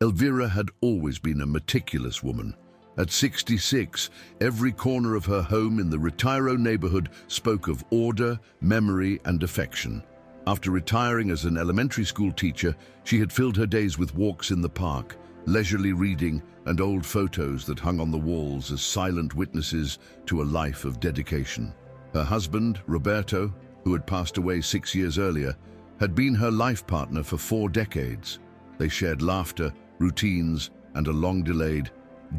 Elvira had always been a meticulous woman. At 66, every corner of her home in the Retiro neighborhood spoke of order, memory, and affection. After retiring as an elementary school teacher, she had filled her days with walks in the park, leisurely reading, and old photos that hung on the walls as silent witnesses to a life of dedication. Her husband, Roberto, who had passed away 6 years earlier, had been her life partner for 4 decades. They shared laughter, routines, and a long-delayed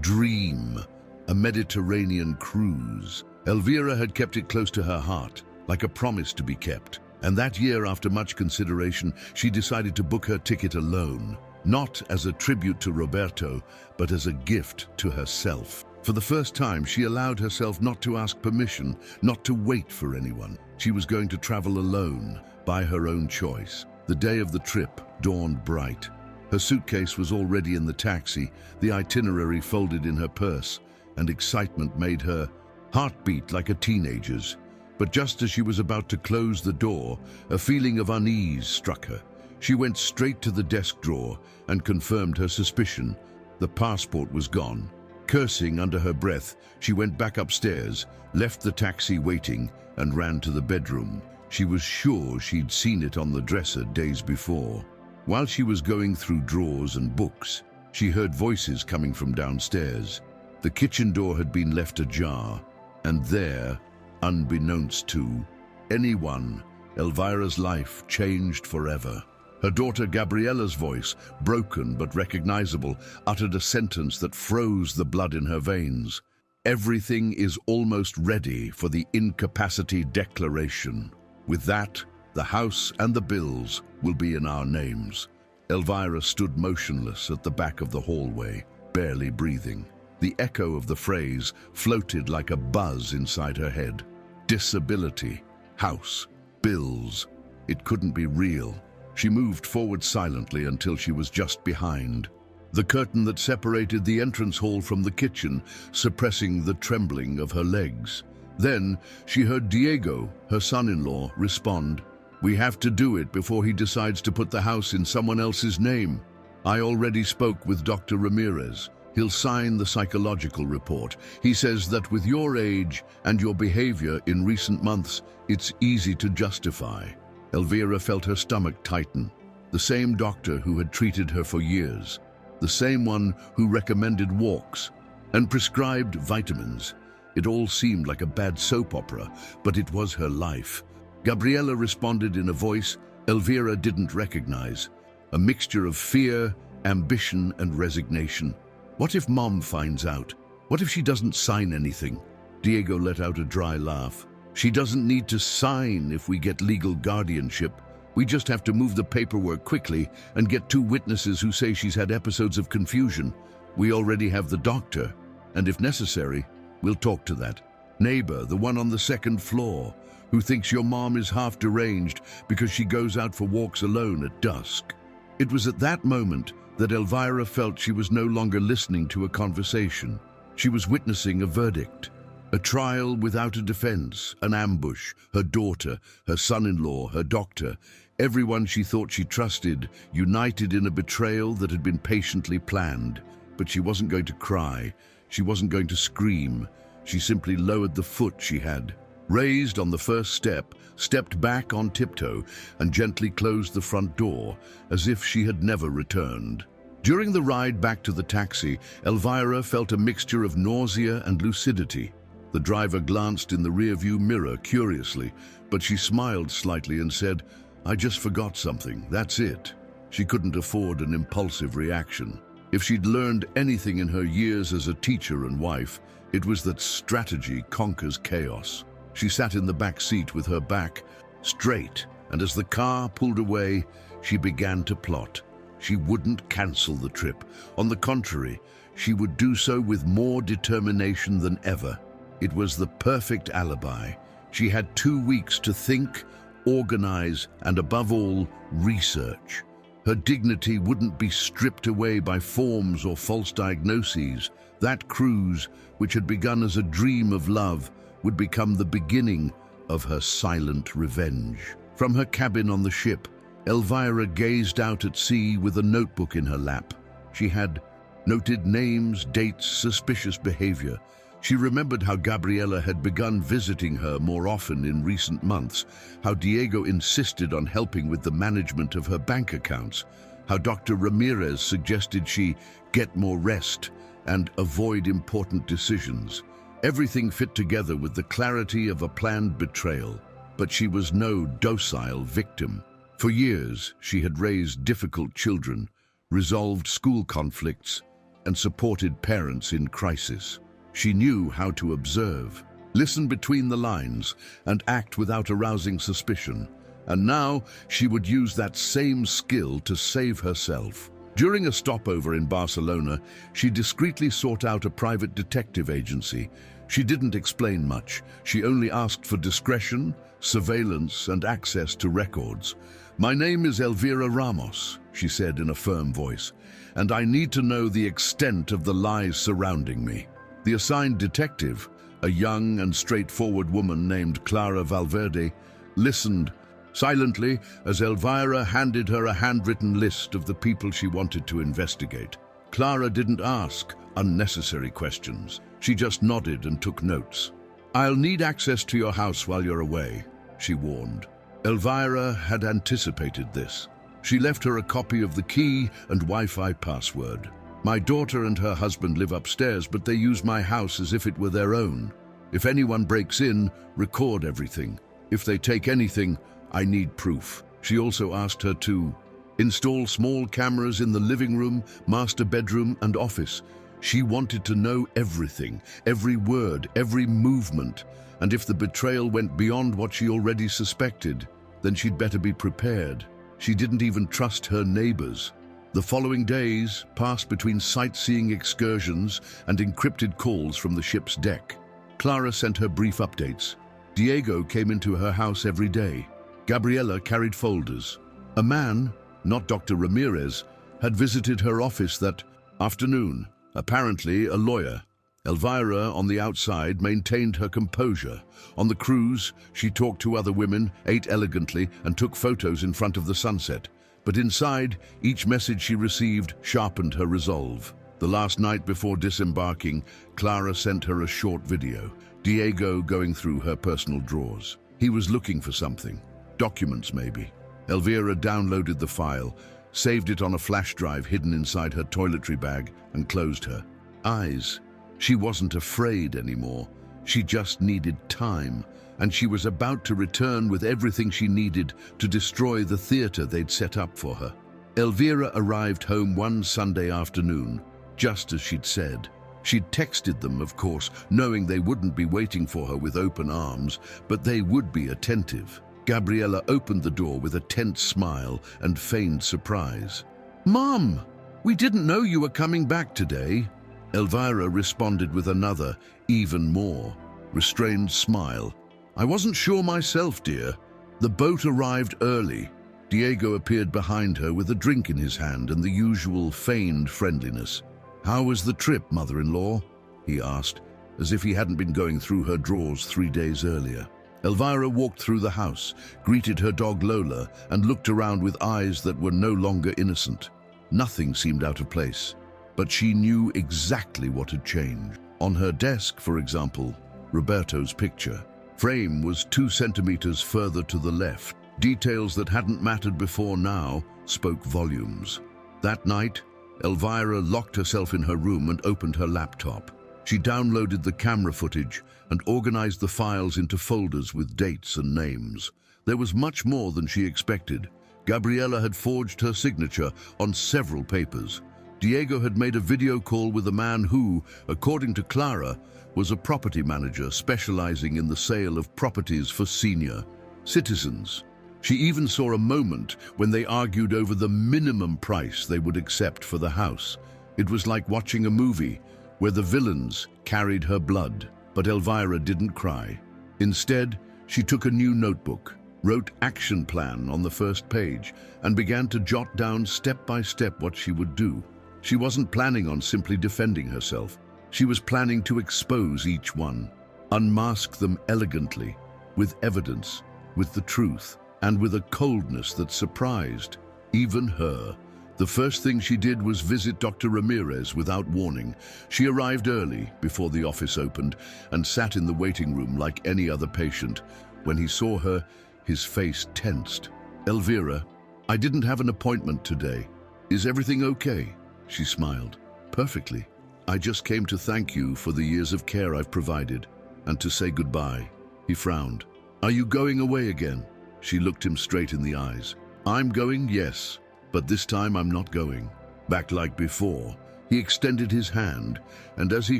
dream, a Mediterranean cruise. Elvira had kept it close to her heart, like a promise to be kept. And that year, after much consideration, she decided to book her ticket alone, not as a tribute to Roberto, but as a gift to herself. For the first time, she allowed herself not to ask permission, not to wait for anyone. She was going to travel alone, by her own choice. The day of the trip dawned bright. Her suitcase was already in the taxi, the itinerary folded in her purse, and excitement made her heart beat like a teenager's. But just as she was about to close the door, a feeling of unease struck her. She went straight to the desk drawer and confirmed her suspicion. The passport was gone. Cursing under her breath, she went back upstairs, left the taxi waiting, and ran to the bedroom. She was sure she'd seen it on the dresser days before. While she was going through drawers and books, she heard voices coming from downstairs. The kitchen door had been left ajar, and there, unbeknownst to anyone, Elvira's life changed forever. Her daughter Gabriella's voice, broken but recognizable, uttered a sentence that froze the blood in her veins. "Everything is almost ready for the incapacity declaration. With that, the house and the bills will be in our names." Elvira stood motionless at the back of the hallway, barely breathing. The echo of the phrase floated like a buzz inside her head. Disability, house, bills. It couldn't be real. She moved forward silently until she was just behind the curtain that separated the entrance hall from the kitchen, suppressing the trembling of her legs. Then she heard Diego, her son-in-law, respond, "We have to do it before he decides to put the house in someone else's name. I already spoke with Dr. Ramirez. He'll sign the psychological report. He says that with your age and your behavior in recent months, it's easy to justify." Elvira felt her stomach tighten. The same doctor who had treated her for years, the same one who recommended walks and prescribed vitamins. It all seemed like a bad soap opera, but it was her life. Gabriella responded in a voice Elvira didn't recognize, a mixture of fear, ambition, and resignation. "What if Mom finds out? What if she doesn't sign anything?" Diego let out a dry laugh. "She doesn't need to sign if we get legal guardianship. We just have to move the paperwork quickly and get 2 witnesses who say she's had episodes of confusion. We already have the doctor, and if necessary, we'll talk to that neighbor, the one on the 2nd floor, who thinks your mom is half deranged because she goes out for walks alone at dusk." It was at that moment that Elvira felt she was no longer listening to a conversation. She was witnessing a verdict. A trial without a defense, an ambush, her daughter, her son-in-law, her doctor, everyone she thought she trusted, united in a betrayal that had been patiently planned. But she wasn't going to cry. She wasn't going to scream. She simply lowered the foot she had, raised on the first step, stepped back on tiptoe, and gently closed the front door, as if she had never returned. During the ride back to the taxi, Elvira felt a mixture of nausea and lucidity. The driver glanced in the rearview mirror curiously, but she smiled slightly and said, "I just forgot something, that's it." She couldn't afford an impulsive reaction. If she'd learned anything in her years as a teacher and wife, it was that strategy conquers chaos. She sat in the back seat with her back straight, and as the car pulled away, she began to plot. She wouldn't cancel the trip. On the contrary, she would do so with more determination than ever. It was the perfect alibi. She had 2 weeks to think, organize, and above all, research. Her dignity wouldn't be stripped away by forms or false diagnoses. That cruise, which had begun as a dream of love, would become the beginning of her silent revenge. From her cabin on the ship, Elvira gazed out at sea with a notebook in her lap. She had noted names, dates, suspicious behavior. She remembered how Gabriela had begun visiting her more often in recent months, how Diego insisted on helping with the management of her bank accounts, how Dr. Ramirez suggested she get more rest and avoid important decisions. Everything fit together with the clarity of a planned betrayal, but she was no docile victim. For years, she had raised difficult children, resolved school conflicts, and supported parents in crisis. She knew how to observe, listen between the lines, and act without arousing suspicion. And now she would use that same skill to save herself. During a stopover in Barcelona, she discreetly sought out a private detective agency. She didn't explain much. She only asked for discretion, surveillance, and access to records. "My name is Elvira Ramos," she said in a firm voice, "and I need to know the extent of the lies surrounding me." The assigned detective, a young and straightforward woman named Clara Valverde, listened silently as Elvira handed her a handwritten list of the people she wanted to investigate. Clara didn't ask unnecessary questions. She just nodded and took notes. "I'll need access to your house while you're away," she warned. Elvira had anticipated this. She left her a copy of the key and Wi-Fi password. "My daughter and her husband live upstairs, but they use my house as if it were their own. If anyone breaks in, record everything. If they take anything, I need proof." She also asked her to install small cameras in the living room, master bedroom, and office. She wanted to know everything, every word, every movement, and if the betrayal went beyond what she already suspected, then she'd better be prepared. She didn't even trust her neighbors. The following days passed between sightseeing excursions and encrypted calls from the ship's deck. Clara sent her brief updates. Diego came into her house every day. Gabriela carried folders. A man, not Dr. Ramirez, had visited her office that afternoon, apparently a lawyer. Elvira, on the outside, maintained her composure. On the cruise, she talked to other women, ate elegantly, and took photos in front of the sunset. But inside, each message she received sharpened her resolve. The last night before disembarking, Clara sent her a short video, Diego going through her personal drawers. He was looking for something. Documents, maybe. Elvira downloaded the file, saved it on a flash drive hidden inside her toiletry bag, and closed her eyes. She wasn't afraid anymore. She just needed time, and she was about to return with everything she needed to destroy the theater they'd set up for her. Elvira arrived home one Sunday afternoon, just as she'd said. She'd texted them, of course, knowing they wouldn't be waiting for her with open arms, but they would be attentive. Gabriela opened the door with a tense smile and feigned surprise. "Mom, we didn't know you were coming back today." Elvira responded with another, even more restrained smile. "I wasn't sure myself, dear. The boat arrived early." Diego appeared behind her with a drink in his hand and the usual feigned friendliness. "How was the trip, mother-in-law?" he asked, as if he hadn't been going through her drawers 3 days earlier. Elvira walked through the house, greeted her dog Lola, and looked around with eyes that were no longer innocent. Nothing seemed out of place, but she knew exactly what had changed. On her desk, for example, Roberto's picture. Frame was 2 centimeters further to the left. Details that hadn't mattered before now spoke volumes. That night, Elvira locked herself in her room and opened her laptop. She downloaded the camera footage and organized the files into folders with dates and names. There was much more than she expected. Gabriela had forged her signature on several papers. Diego had made a video call with a man who, according to Clara, was a property manager specializing in the sale of properties for senior citizens. She even saw a moment when they argued over the minimum price they would accept for the house. It was like watching a movie where the villains carried her blood. But Elvira didn't cry. Instead, she took a new notebook, wrote action plan on the first page, and began to jot down step by step what she would do. She wasn't planning on simply defending herself. She was planning to expose each one, unmask them elegantly, with evidence, with the truth, and with a coldness that surprised even her. The first thing she did was visit Dr. Ramirez without warning. She arrived early, before the office opened, and sat in the waiting room like any other patient. When he saw her, his face tensed. "Elvira, I didn't have an appointment today. Is everything okay?" She smiled. "Perfectly. I just came to thank you for the years of care I've provided, and to say goodbye." He frowned. "Are you going away again?" She looked him straight in the eyes. "I'm going, yes, but this time I'm not going back like before." He extended his hand, and as he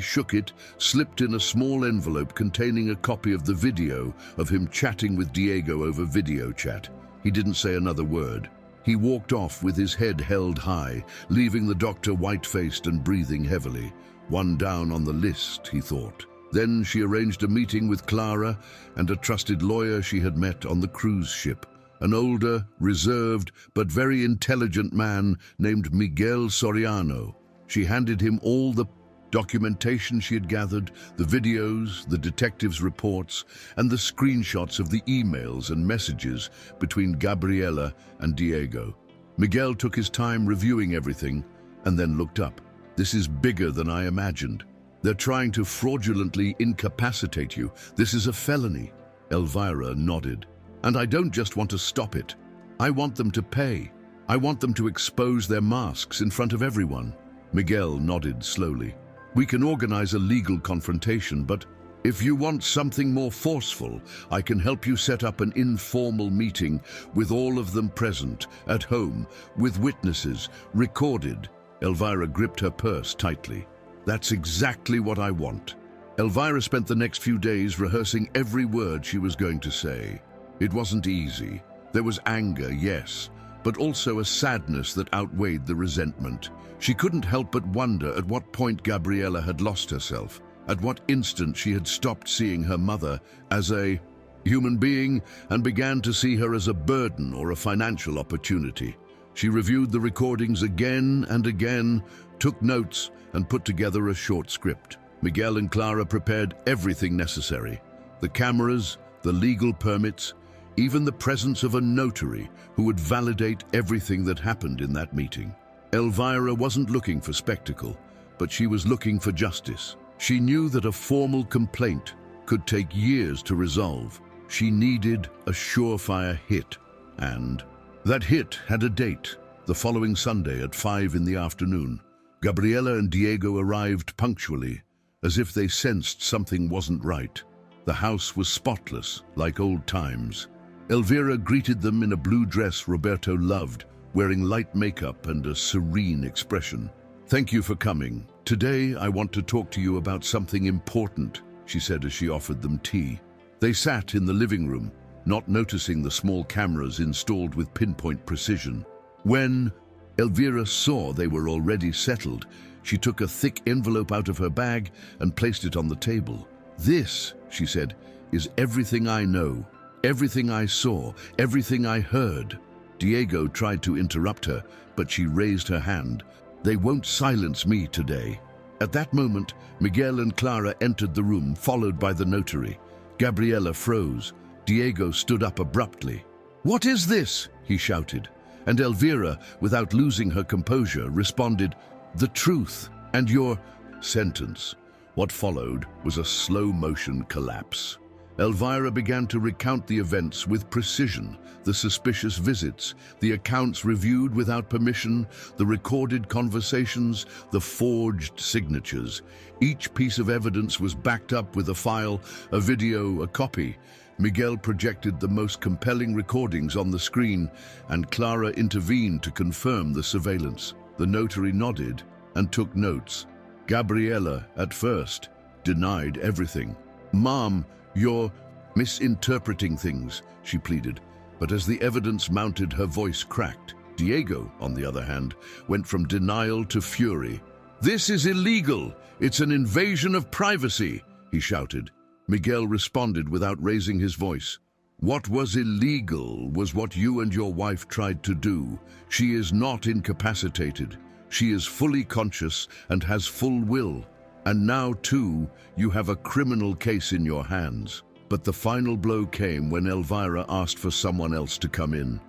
shook it, slipped in a small envelope containing a copy of the video of him chatting with Diego over video chat. He didn't say another word. He walked off with his head held high, leaving the doctor white-faced and breathing heavily. One down on the list, he thought. Then she arranged a meeting with Clara and a trusted lawyer she had met on the cruise ship. An older, reserved, but very intelligent man named Miguel Soriano. She handed him all the documentation she had gathered, the videos, the detectives' reports, and the screenshots of the emails and messages between Gabriela and Diego. Miguel took his time reviewing everything and then looked up. "This is bigger than I imagined. They're trying to fraudulently incapacitate you. This is a felony." Elvira nodded. "And I don't just want to stop it. I want them to pay. I want them to expose their masks in front of everyone." Miguel nodded slowly. "We can organize a legal confrontation, but if you want something more forceful, I can help you set up an informal meeting with all of them present, at home, with witnesses, recorded." Elvira gripped her purse tightly. "That's exactly what I want." Elvira spent the next few days rehearsing every word she was going to say. It wasn't easy. There was anger, yes, but also a sadness that outweighed the resentment. She couldn't help but wonder at what point Gabriela had lost herself, at what instant she had stopped seeing her mother as a human being and began to see her as a burden or a financial opportunity. She reviewed the recordings again and again, took notes, and put together a short script. Miguel and Clara prepared everything necessary: the cameras, the legal permits, even the presence of a notary who would validate everything that happened in that meeting. Elvira wasn't looking for spectacle, but she was looking for justice. She knew that a formal complaint could take years to resolve. She needed a surefire hit, and that hit had a date: the following Sunday at 5 in the afternoon. Gabriela and Diego arrived punctually, as if they sensed something wasn't right. The house was spotless, like old times. Elvira greeted them in a blue dress Roberto loved, wearing light makeup and a serene expression. "Thank you for coming. Today I want to talk to you about something important," she said as she offered them tea. They sat in the living room, not noticing the small cameras installed with pinpoint precision. When Elvira saw they were already settled, she took a thick envelope out of her bag and placed it on the table. "This," she said, "is everything I know, everything I saw, everything I heard." Diego tried to interrupt her, but she raised her hand. "They won't silence me today." At that moment, Miguel and Clara entered the room, followed by the notary. Gabriela froze. Diego stood up abruptly. "What is this?" he shouted. And Elvira, without losing her composure, responded, "The truth and your sentence." What followed was a slow-motion collapse. Elvira began to recount the events with precision: the suspicious visits, the accounts reviewed without permission, the recorded conversations, the forged signatures. Each piece of evidence was backed up with a file, a video, a copy. Miguel projected the most compelling recordings on the screen, and Clara intervened to confirm the surveillance. The notary nodded and took notes. Gabriela, at first, denied everything. "Mom, you're misinterpreting things," she pleaded. But as the evidence mounted, her voice cracked. Diego, on the other hand, went from denial to fury. "This is illegal! It's an invasion of privacy!" he shouted. Miguel responded without raising his voice. "What was illegal was what you and your wife tried to do. She is not incapacitated. She is fully conscious and has full will. And now, too, you have a criminal case in your hands." But the final blow came when Elvira asked for someone else to come in.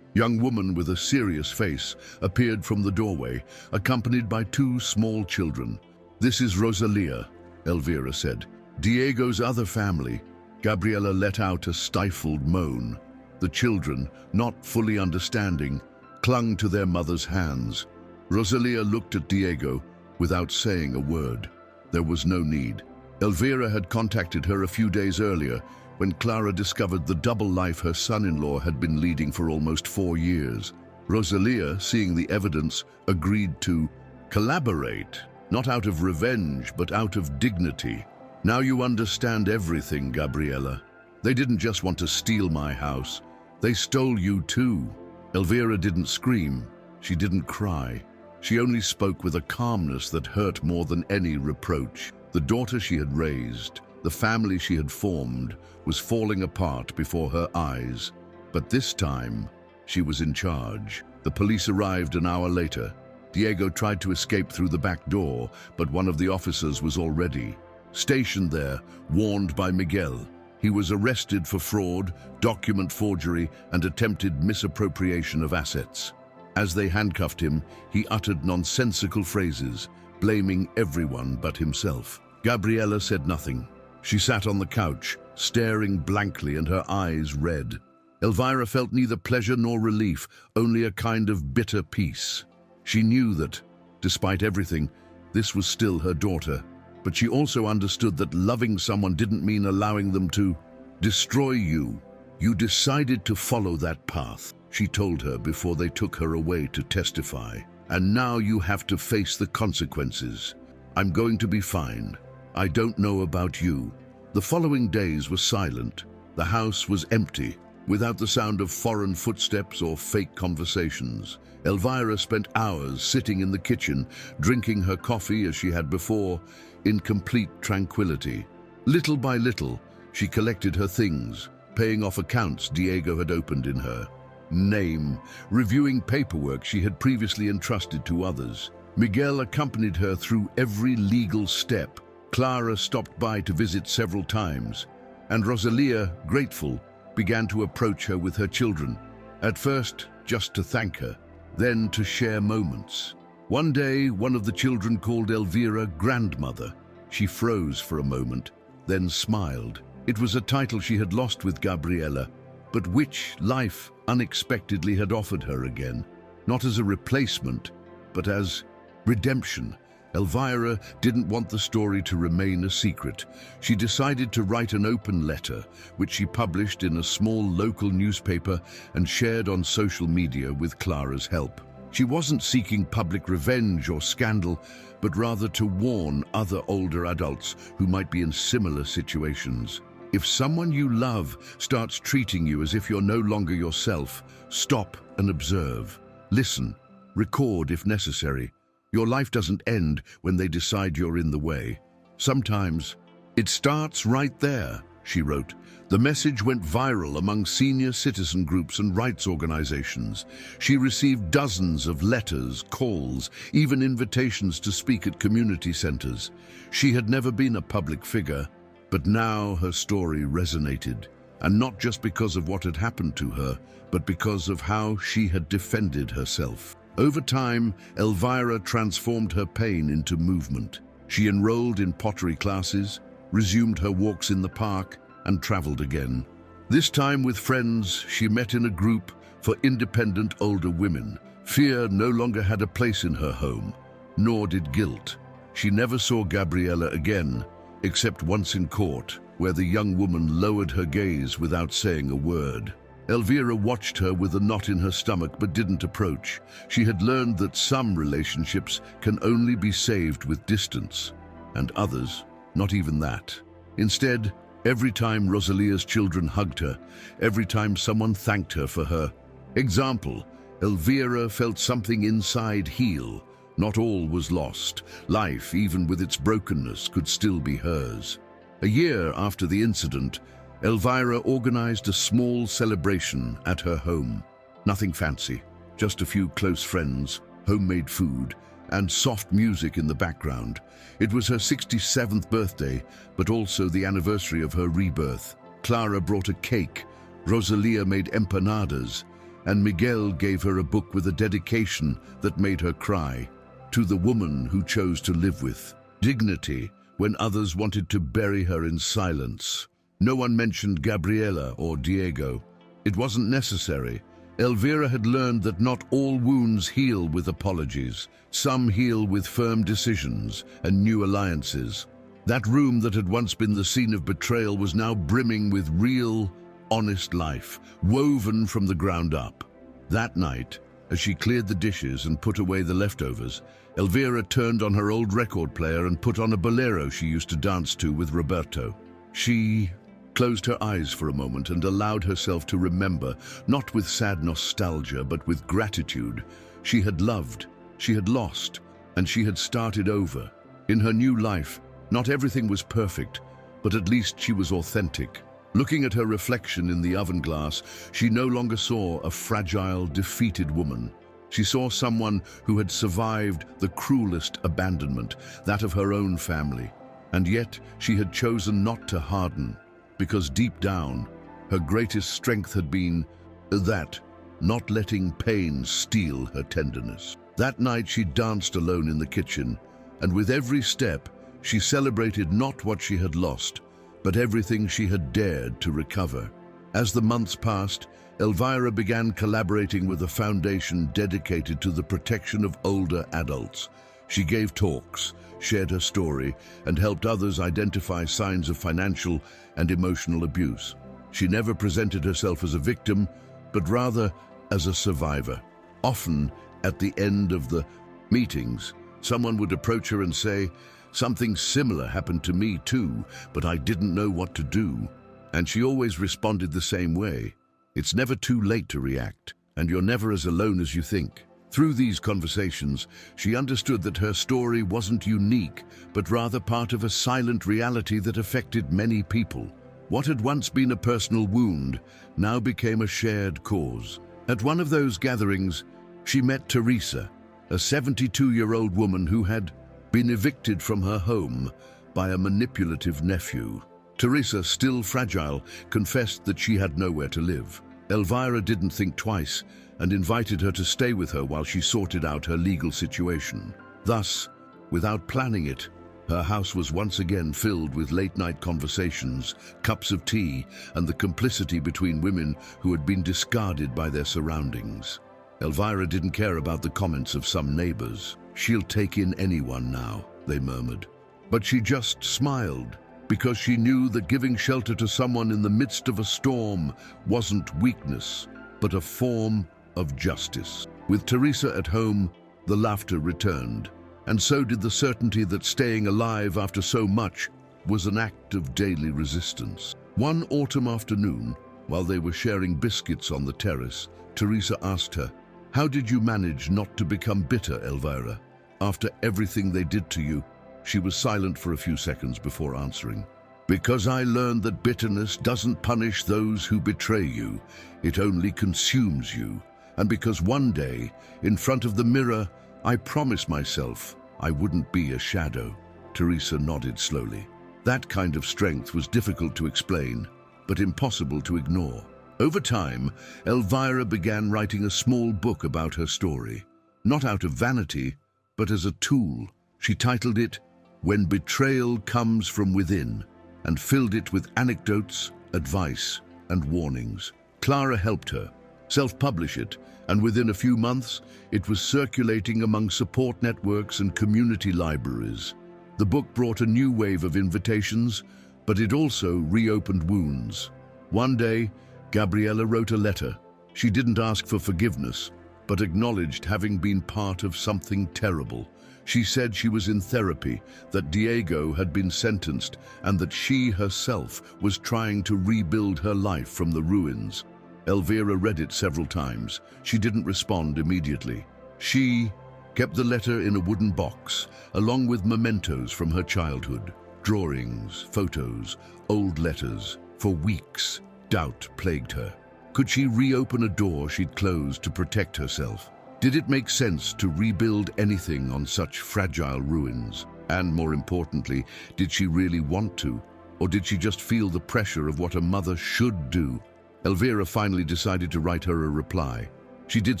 Young woman with a serious face appeared from the doorway, accompanied by two small children. "This is Rosalia," Elvira said. "Diego's other family." Gabriela let out a stifled moan. The children, not fully understanding, clung to their mother's hands. Rosalia looked at Diego without saying a word. There was no need. Elvira had contacted her a few days earlier when Clara discovered the double life her son-in-law had been leading for almost 4 years. Rosalia, seeing the evidence, agreed to collaborate, not out of revenge, but out of dignity. "Now you understand everything, Gabriela. They didn't just want to steal my house. They stole you too." Elvira didn't scream. She didn't cry. She only spoke with a calmness that hurt more than any reproach. The daughter she had raised, the family she had formed, was falling apart before her eyes. But this time, she was in charge. The police arrived an hour later. Diego tried to escape through the back door, but one of the officers was already stationed there, warned by Miguel. He was arrested for fraud, document forgery, and attempted misappropriation of assets. As they handcuffed him, he uttered nonsensical phrases, blaming everyone but himself. Gabriela said nothing. She sat on the couch, staring blankly, and her eyes red. Elvira felt neither pleasure nor relief, only a kind of bitter peace. She knew that, despite everything, this was still her daughter. But she also understood that loving someone didn't mean allowing them to destroy you. "You decided to follow that path," she told her before they took her away to testify. "And now you have to face the consequences. I'm going to be fine. I don't know about you." The following days were silent. The house was empty, without the sound of foreign footsteps or fake conversations. Elvira spent hours sitting in the kitchen, drinking her coffee as she had before, in complete tranquility. Little by little, she collected her things, paying off accounts Diego had opened in her name, reviewing paperwork she had previously entrusted to others. Miguel accompanied her through every legal step. Clara stopped by to visit several times, and Rosalia, grateful, began to approach her with her children, at first just to thank her, then to share moments. One day, one of the children called Elvira grandmother. She froze for a moment, then smiled. It was a title she had lost with Gabriela, but which life unexpectedly had offered her again, not as a replacement, but as redemption. Elvira didn't want the story to remain a secret. She decided to write an open letter, which she published in a small local newspaper and shared on social media with Clara's help. She wasn't seeking public revenge or scandal, but rather to warn other older adults who might be in similar situations. If someone you love starts treating you as if you're no longer yourself, stop and observe. Listen, record if necessary. Your life doesn't end when they decide you're in the way. Sometimes it starts right there, she wrote. The message went viral among senior citizen groups and rights organizations. She received dozens of letters, calls, even invitations to speak at community centers. She had never been a public figure, but now her story resonated, and not just because of what had happened to her, but because of how she had defended herself. Over time, Elvira transformed her pain into movement. She enrolled in pottery classes, resumed her walks in the park, and traveled again. This time with friends, she met in a group for independent older women. Fear no longer had a place in her home, nor did guilt. She never saw Gabriela again, except once in court, where the young woman lowered her gaze without saying a word. Elvira watched her with a knot in her stomach but didn't approach. She had learned that some relationships can only be saved with distance, and others, not even that. Instead, every time Rosalia's children hugged her, every time someone thanked her for her example, Elvira felt something inside heal. Not all was lost. Life, even with its brokenness, could still be hers. A year after the incident, Elvira organized a small celebration at her home. Nothing fancy, just a few close friends, homemade food, and soft music in the background. It was her 67th birthday, but also the anniversary of her rebirth. Clara brought a cake, Rosalia made empanadas, and Miguel gave her a book with a dedication that made her cry. To the woman who chose to live with dignity when others wanted to bury her in silence. No one mentioned Gabriela or Diego. It wasn't necessary. Elvira had learned that not all wounds heal with apologies. Some heal with firm decisions and new alliances. That room that had once been the scene of betrayal was now brimming with real, honest life, woven from the ground up. That night, as she cleared the dishes and put away the leftovers, Elvira turned on her old record player and put on a bolero she used to dance to with Roberto. She closed her eyes for a moment and allowed herself to remember, not with sad nostalgia, but with gratitude. She had loved, she had lost, and she had started over. In her new life, not everything was perfect, but at least she was authentic. Looking at her reflection in the oven glass, she no longer saw a fragile, defeated woman. She saw someone who had survived the cruelest abandonment, that of her own family. And yet, she had chosen not to harden, because deep down, her greatest strength had been that, not letting pain steal her tenderness. That night she danced alone in the kitchen, and with every step, she celebrated not what she had lost, but everything she had dared to recover. As the months passed, Elvira began collaborating with a foundation dedicated to the protection of older adults. She gave talks, shared her story, and helped others identify signs of financial and emotional abuse. She never presented herself as a victim, but rather as a survivor. Often, at the end of the meetings, someone would approach her and say, "Something similar happened to me too, but I didn't know what to do." And she always responded the same way. It's never too late to react, and you're never as alone as you think. Through these conversations, she understood that her story wasn't unique, but rather part of a silent reality that affected many people. What had once been a personal wound now became a shared cause. At one of those gatherings, she met Teresa, a 72-year-old woman who had been evicted from her home by a manipulative nephew. Teresa, still fragile, confessed that she had nowhere to live. Elvira didn't think twice and invited her to stay with her while she sorted out her legal situation. Thus, without planning it, her house was once again filled with late-night conversations, cups of tea, and the complicity between women who had been discarded by their surroundings. Elvira didn't care about the comments of some neighbors. "She'll take in anyone now," they murmured. But she just smiled, because she knew that giving shelter to someone in the midst of a storm wasn't weakness, but a form of justice. With Teresa at home, the laughter returned, and so did the certainty that staying alive after so much was an act of daily resistance. One autumn afternoon, while they were sharing biscuits on the terrace, Teresa asked her, "How did you manage not to become bitter, Elvira? After everything they did to you?" She was silent for a few seconds before answering. "Because I learned that bitterness doesn't punish those who betray you, it only consumes you. And because one day, in front of the mirror, I promised myself I wouldn't be a shadow." Teresa nodded slowly. That kind of strength was difficult to explain, but impossible to ignore. Over time, Elvira began writing a small book about her story, not out of vanity, but as a tool. She titled it "When Betrayal Comes From Within," and filled it with anecdotes, advice, and warnings. Clara helped her self-publish it, and within a few months, it was circulating among support networks and community libraries. The book brought a new wave of invitations, but it also reopened wounds. One day, Gabriela wrote a letter. She didn't ask for forgiveness, but acknowledged having been part of something terrible. She said she was in therapy, that Diego had been sentenced, and that she herself was trying to rebuild her life from the ruins. Elvira read it several times. She didn't respond immediately. She kept the letter in a wooden box, along with mementos from her childhood, drawings, photos, old letters. For weeks, doubt plagued her. Could she reopen a door she'd closed to protect herself? Did it make sense to rebuild anything on such fragile ruins? And more importantly, did she really want to? Or did she just feel the pressure of what a mother should do? Elvira finally decided to write her a reply. She did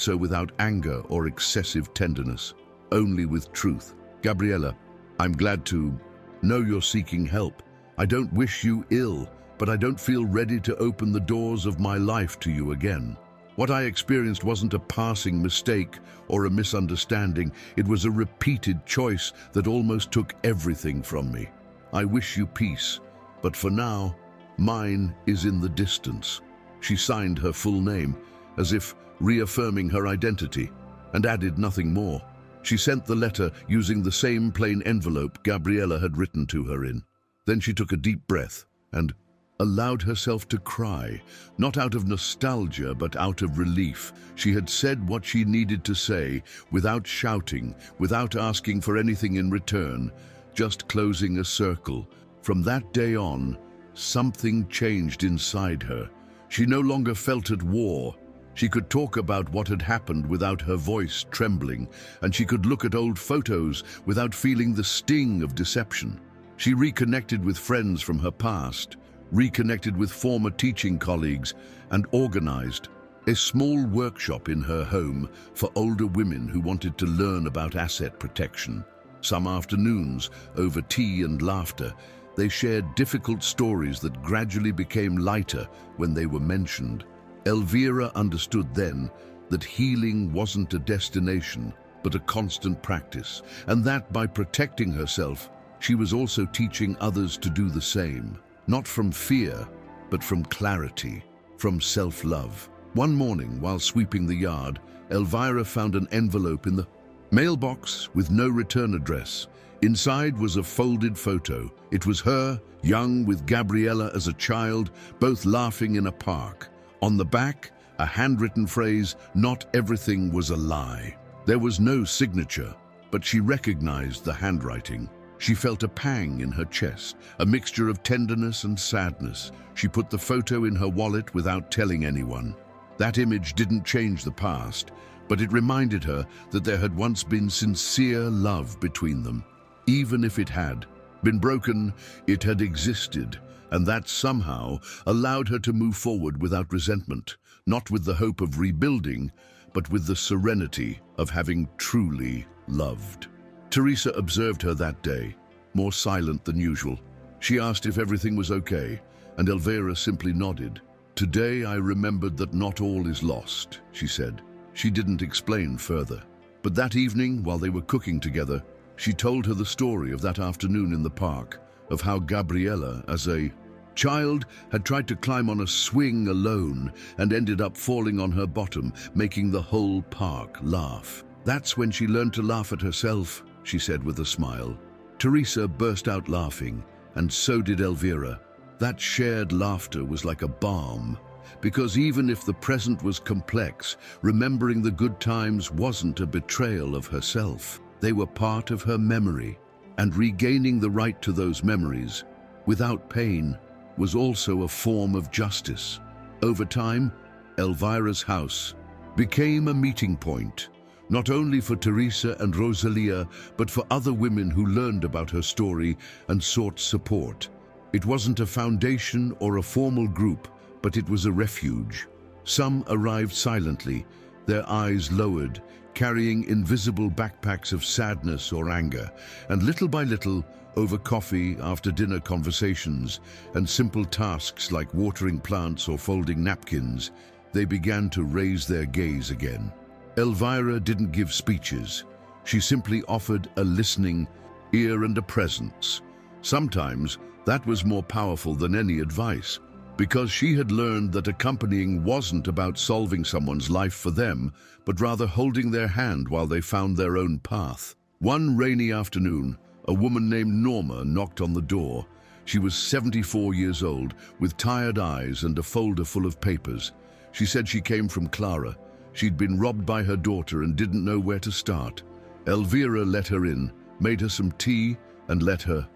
so without anger or excessive tenderness, only with truth. Gabriela, I'm glad to know you're seeking help. I don't wish you ill, but I don't feel ready to open the doors of my life to you again. What I experienced wasn't a passing mistake or a misunderstanding. It was a repeated choice that almost took everything from me. I wish you peace, but for now, mine is in the distance. She signed her full name, as if reaffirming her identity, and added nothing more. She sent the letter using the same plain envelope Gabriela had written to her in. Then she took a deep breath and allowed herself to cry, not out of nostalgia but out of relief. She had said what she needed to say, without shouting, without asking for anything in return, just closing a circle. From that day on, something changed inside her. She no longer felt at war. She could talk about what had happened without her voice trembling, and she could look at old photos without feeling the sting of deception. She reconnected with friends from her past, reconnected with former teaching colleagues, and organized a small workshop in her home for older women who wanted to learn about asset protection. Some afternoons, over tea and laughter, they shared difficult stories that gradually became lighter when they were mentioned. Elvira understood then that healing wasn't a destination, but a constant practice, and that by protecting herself, she was also teaching others to do the same. Not from fear, but from clarity, from self-love. One morning, while sweeping the yard, Elvira found an envelope in the mailbox with no return address. Inside was a folded photo. It was her, young, with Gabriela as a child, both laughing in a park. On the back, a handwritten phrase, "Not everything was a lie." There was no signature, but she recognized the handwriting. She felt a pang in her chest, a mixture of tenderness and sadness. She put the photo in her wallet without telling anyone. That image didn't change the past, but it reminded her that there had once been sincere love between them. Even if it had been broken, it had existed, and that somehow allowed her to move forward without resentment, not with the hope of rebuilding, but with the serenity of having truly loved. Teresa observed her that day, more silent than usual. She asked if everything was okay, and Elvira simply nodded. "Today I remembered that not all is lost," she said. She didn't explain further. But that evening, while they were cooking together, she told her the story of that afternoon in the park, of how Gabriela, as a child, had tried to climb on a swing alone and ended up falling on her bottom, making the whole park laugh. "That's when she learned to laugh at herself," she said with a smile. Teresa burst out laughing, and so did Elvira. That shared laughter was like a balm, because even if the present was complex, remembering the good times wasn't a betrayal of herself. They were part of her memory, and regaining the right to those memories, without pain, was also a form of justice. Over time, Elvira's house became a meeting point, not only for Teresa and Rosalia, but for other women who learned about her story and sought support. It wasn't a foundation or a formal group, but it was a refuge. Some arrived silently, their eyes lowered, carrying invisible backpacks of sadness or anger, and little by little, over coffee, after dinner conversations, and simple tasks like watering plants or folding napkins, they began to raise their gaze again. Elvira didn't give speeches. She simply offered a listening ear and a presence. Sometimes that was more powerful than any advice, because she had learned that accompanying wasn't about solving someone's life for them, but rather holding their hand while they found their own path. One rainy afternoon, a woman named Norma knocked on the door. She was 74 years old, with tired eyes and a folder full of papers. She said she came from Clara. She'd been robbed by her daughter and didn't know where to start. Elvira let her in, made her some tea, and let her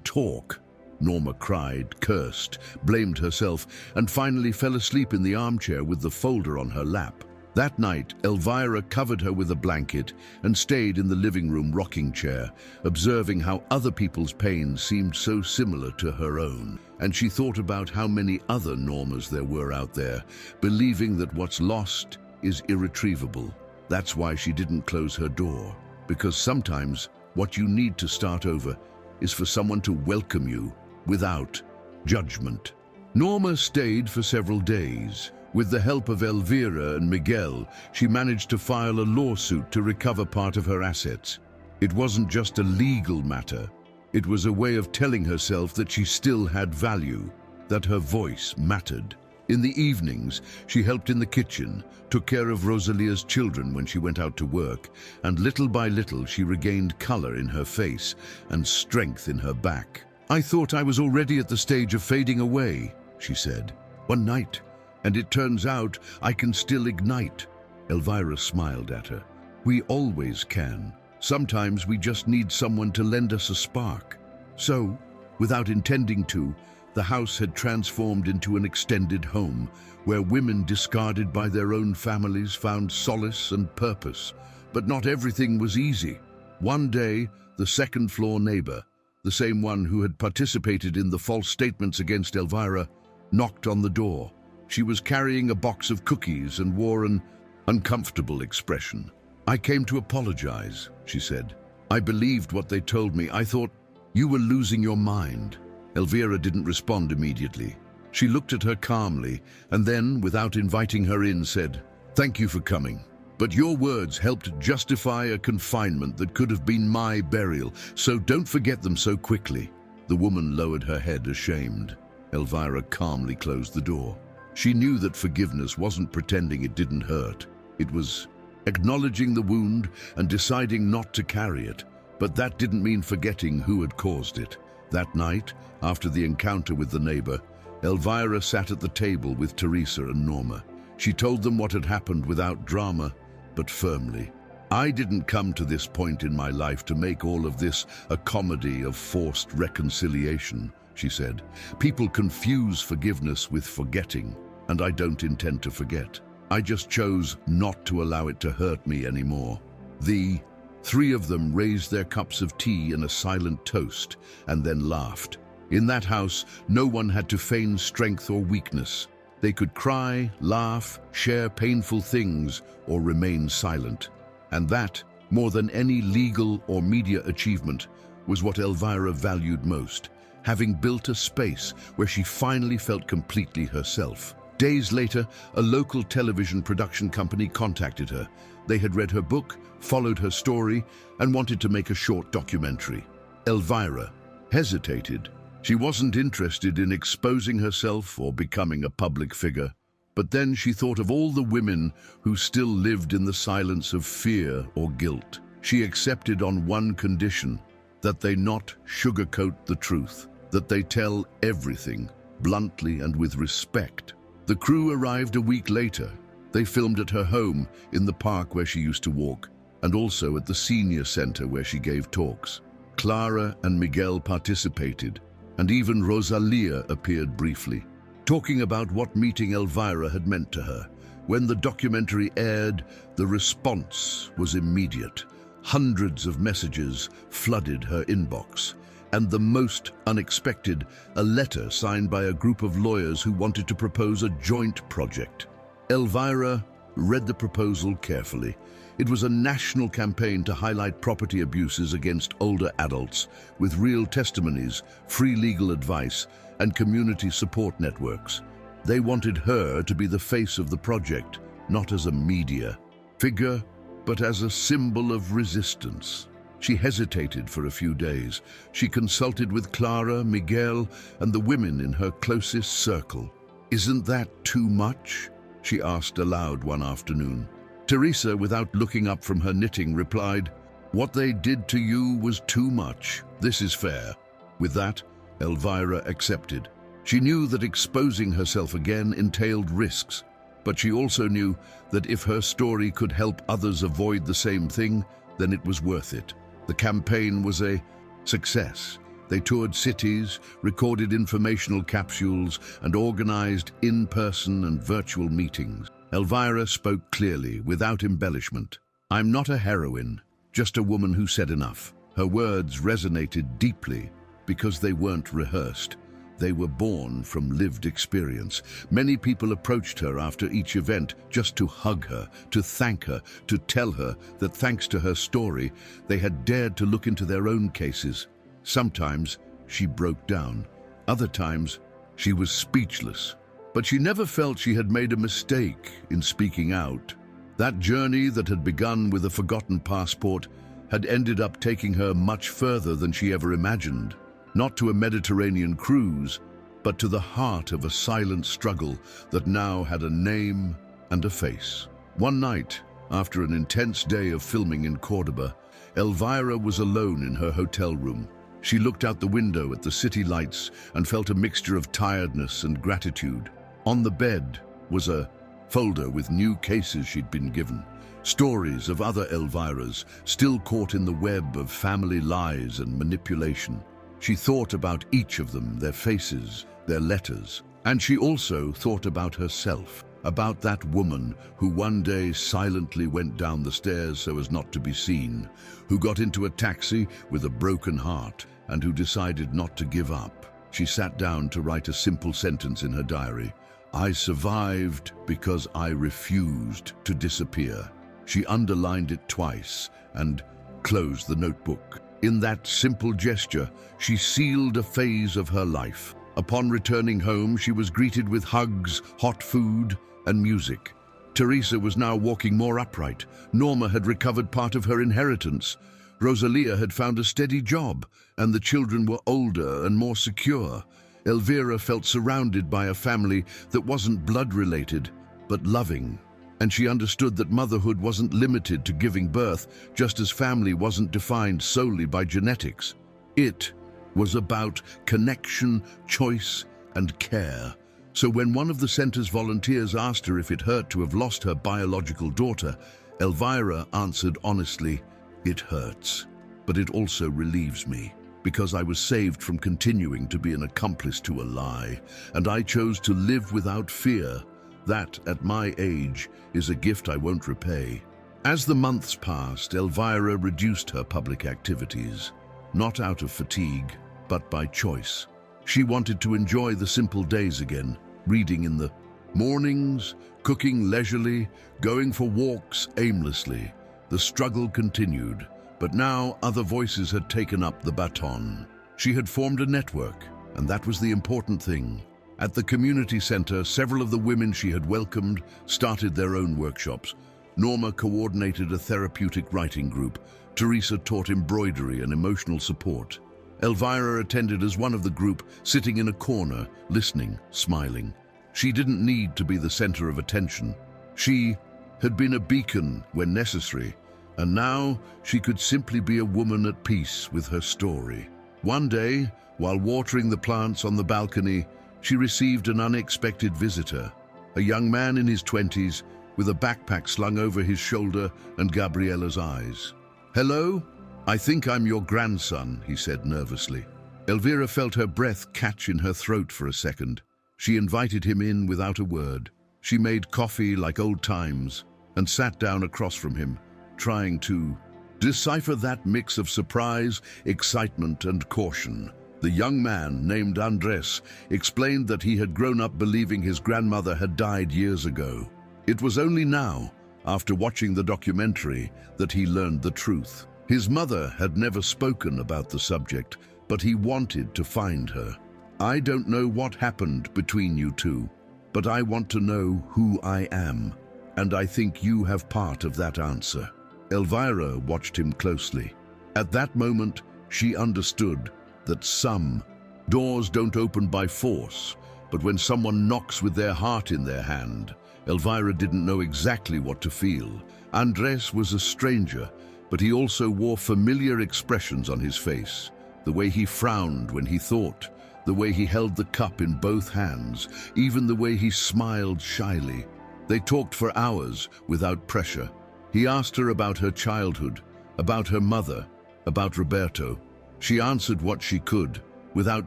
talk. Norma cried, cursed, blamed herself, and finally fell asleep in the armchair with the folder on her lap. That night, Elvira covered her with a blanket and stayed in the living room rocking chair, observing how other people's pain seemed so similar to her own. And she thought about how many other Normas there were out there, believing that what's lost is irretrievable. That's why she didn't close her door, because sometimes what you need to start over is for someone to welcome you without judgment. Norma stayed for several days. With the help of Elvira and Miguel, she managed to file a lawsuit to recover part of her assets. It wasn't just a legal matter. It was a way of telling herself that she still had value, that her voice mattered. In the evenings, she helped in the kitchen, took care of Rosalia's children when she went out to work, and little by little she regained color in her face and strength in her back. "I thought I was already at the stage of fading away," she said. "One night, and it turns out I can still ignite." Elvira smiled at her. "We always can. Sometimes we just need someone to lend us a spark." So, without intending to, the house had transformed into an extended home, where women discarded by their own families found solace and purpose. But not everything was easy. One day, the second-floor neighbor, the same one who had participated in the false statements against Elvira, knocked on the door. She was carrying a box of cookies and wore an uncomfortable expression. "I came to apologize," she said. "I believed what they told me. I thought you were losing your mind." Elvira didn't respond immediately. She looked at her calmly and then, without inviting her in, said, "Thank you for coming. But your words helped justify a confinement that could have been my burial, so don't forget them so quickly." The woman lowered her head, ashamed. Elvira calmly closed the door. She knew that forgiveness wasn't pretending it didn't hurt. It was acknowledging the wound and deciding not to carry it. But that didn't mean forgetting who had caused it. That night, after the encounter with the neighbor, Elvira sat at the table with Teresa and Norma. She told them what had happened without drama, but firmly. "I didn't come to this point in my life to make all of this a comedy of forced reconciliation," she said. "People confuse forgiveness with forgetting, and I don't intend to forget. I just chose not to allow it to hurt me anymore." The three of them raised their cups of tea in a silent toast and then laughed. In that house, no one had to feign strength or weakness. They could cry, laugh, share painful things, or remain silent. And that, more than any legal or media achievement, was what Elvira valued most, having built a space where she finally felt completely herself. Days later, a local television production company contacted her. They had read her book, followed her story, and wanted to make a short documentary. Elvira hesitated. She wasn't interested in exposing herself or becoming a public figure. But then she thought of all the women who still lived in the silence of fear or guilt. She accepted on one condition, that they not sugarcoat the truth, that they tell everything, bluntly and with respect. The crew arrived a week later. They filmed at her home, in the park where she used to walk, and also at the senior center where she gave talks. Clara and Miguel participated, and even Rosalia appeared briefly, talking about what meeting Elvira had meant to her. When the documentary aired, the response was immediate. Hundreds of messages flooded her inbox, and the most unexpected, a letter signed by a group of lawyers who wanted to propose a joint project. Elvira read the proposal carefully. It was a national campaign to highlight property abuses against older adults, with real testimonies, free legal advice, and community support networks. They wanted her to be the face of the project, not as a media figure, but as a symbol of resistance. She hesitated for a few days. She consulted with Clara, Miguel, and the women in her closest circle. "Isn't that too much?" she asked aloud one afternoon. Teresa, without looking up from her knitting, replied, "What they did to you was too much. This is fair." With that, Elvira accepted. She knew that exposing herself again entailed risks, but she also knew that if her story could help others avoid the same thing, then it was worth it. The campaign was a success. They toured cities, recorded informational capsules, and organized in-person and virtual meetings. Elvira spoke clearly, without embellishment. "I'm not a heroine, just a woman who said enough." Her words resonated deeply because they weren't rehearsed. They were born from lived experience. Many people approached her after each event just to hug her, to thank her, to tell her that thanks to her story, they had dared to look into their own cases. Sometimes she broke down. Other times she was speechless. But she never felt she had made a mistake in speaking out. That journey that had begun with a forgotten passport had ended up taking her much further than she ever imagined. Not to a Mediterranean cruise, but to the heart of a silent struggle that now had a name and a face. One night, after an intense day of filming in Cordoba, Elvira was alone in her hotel room. She looked out the window at the city lights and felt a mixture of tiredness and gratitude. On the bed was a folder with new cases she'd been given. Stories of other Elviras still caught in the web of family lies and manipulation. She thought about each of them, their faces, their letters. And she also thought about herself, about that woman who one day silently went down the stairs so as not to be seen, who got into a taxi with a broken heart, and who decided not to give up. She sat down to write a simple sentence in her diary. "I survived because I refused to disappear." She underlined it twice and closed the notebook. In that simple gesture, she sealed a phase of her life. Upon returning home, she was greeted with hugs, hot food, and music. Teresa was now walking more upright. Norma had recovered part of her inheritance. Rosalia had found a steady job, and the children were older and more secure. Elvira felt surrounded by a family that wasn't blood-related, but loving. And she understood that motherhood wasn't limited to giving birth, just as family wasn't defined solely by genetics. It was about connection, choice, and care. So when one of the center's volunteers asked her if it hurt to have lost her biological daughter, Elvira answered honestly, "It hurts, but it also relieves me, because I was saved from continuing to be an accomplice to a lie, and I chose to live without fear. That, at my age, is a gift I won't repay." As the months passed, Elvira reduced her public activities, not out of fatigue, but by choice. She wanted to enjoy the simple days again, reading in the mornings, cooking leisurely, going for walks aimlessly. The struggle continued, but now other voices had taken up the baton. She had formed a network, and that was the important thing. At the community center, several of the women she had welcomed started their own workshops. Norma coordinated a therapeutic writing group. Teresa taught embroidery and emotional support. Elvira attended as one of the group, sitting in a corner, listening, smiling. She didn't need to be the center of attention. She had been a beacon when necessary, and now she could simply be a woman at peace with her story. One day, while watering the plants on the balcony, she received an unexpected visitor, a young man in his 20s with a backpack slung over his shoulder and Gabriella's eyes. "Hello? I think I'm your grandson," he said nervously. Elvira felt her breath catch in her throat for a second. She invited him in without a word. She made coffee like old times and sat down across from him, trying to decipher that mix of surprise, excitement, and caution. The young man, named Andrés, explained that he had grown up believing his grandmother had died years ago. It was only now, after watching the documentary, that he learned the truth. His mother had never spoken about the subject, but he wanted to find her. "I don't know what happened between you two, but I want to know who I am, and I think you have part of that answer." Elvira watched him closely. At that moment, she understood that some doors don't open by force, but when someone knocks with their heart in their hand. Elvira didn't know exactly what to feel. Andrés was a stranger, but he also wore familiar expressions on his face. The way he frowned when he thought, the way he held the cup in both hands, even the way he smiled shyly. They talked for hours without pressure. He asked her about her childhood, about her mother, about Roberto. She answered what she could, without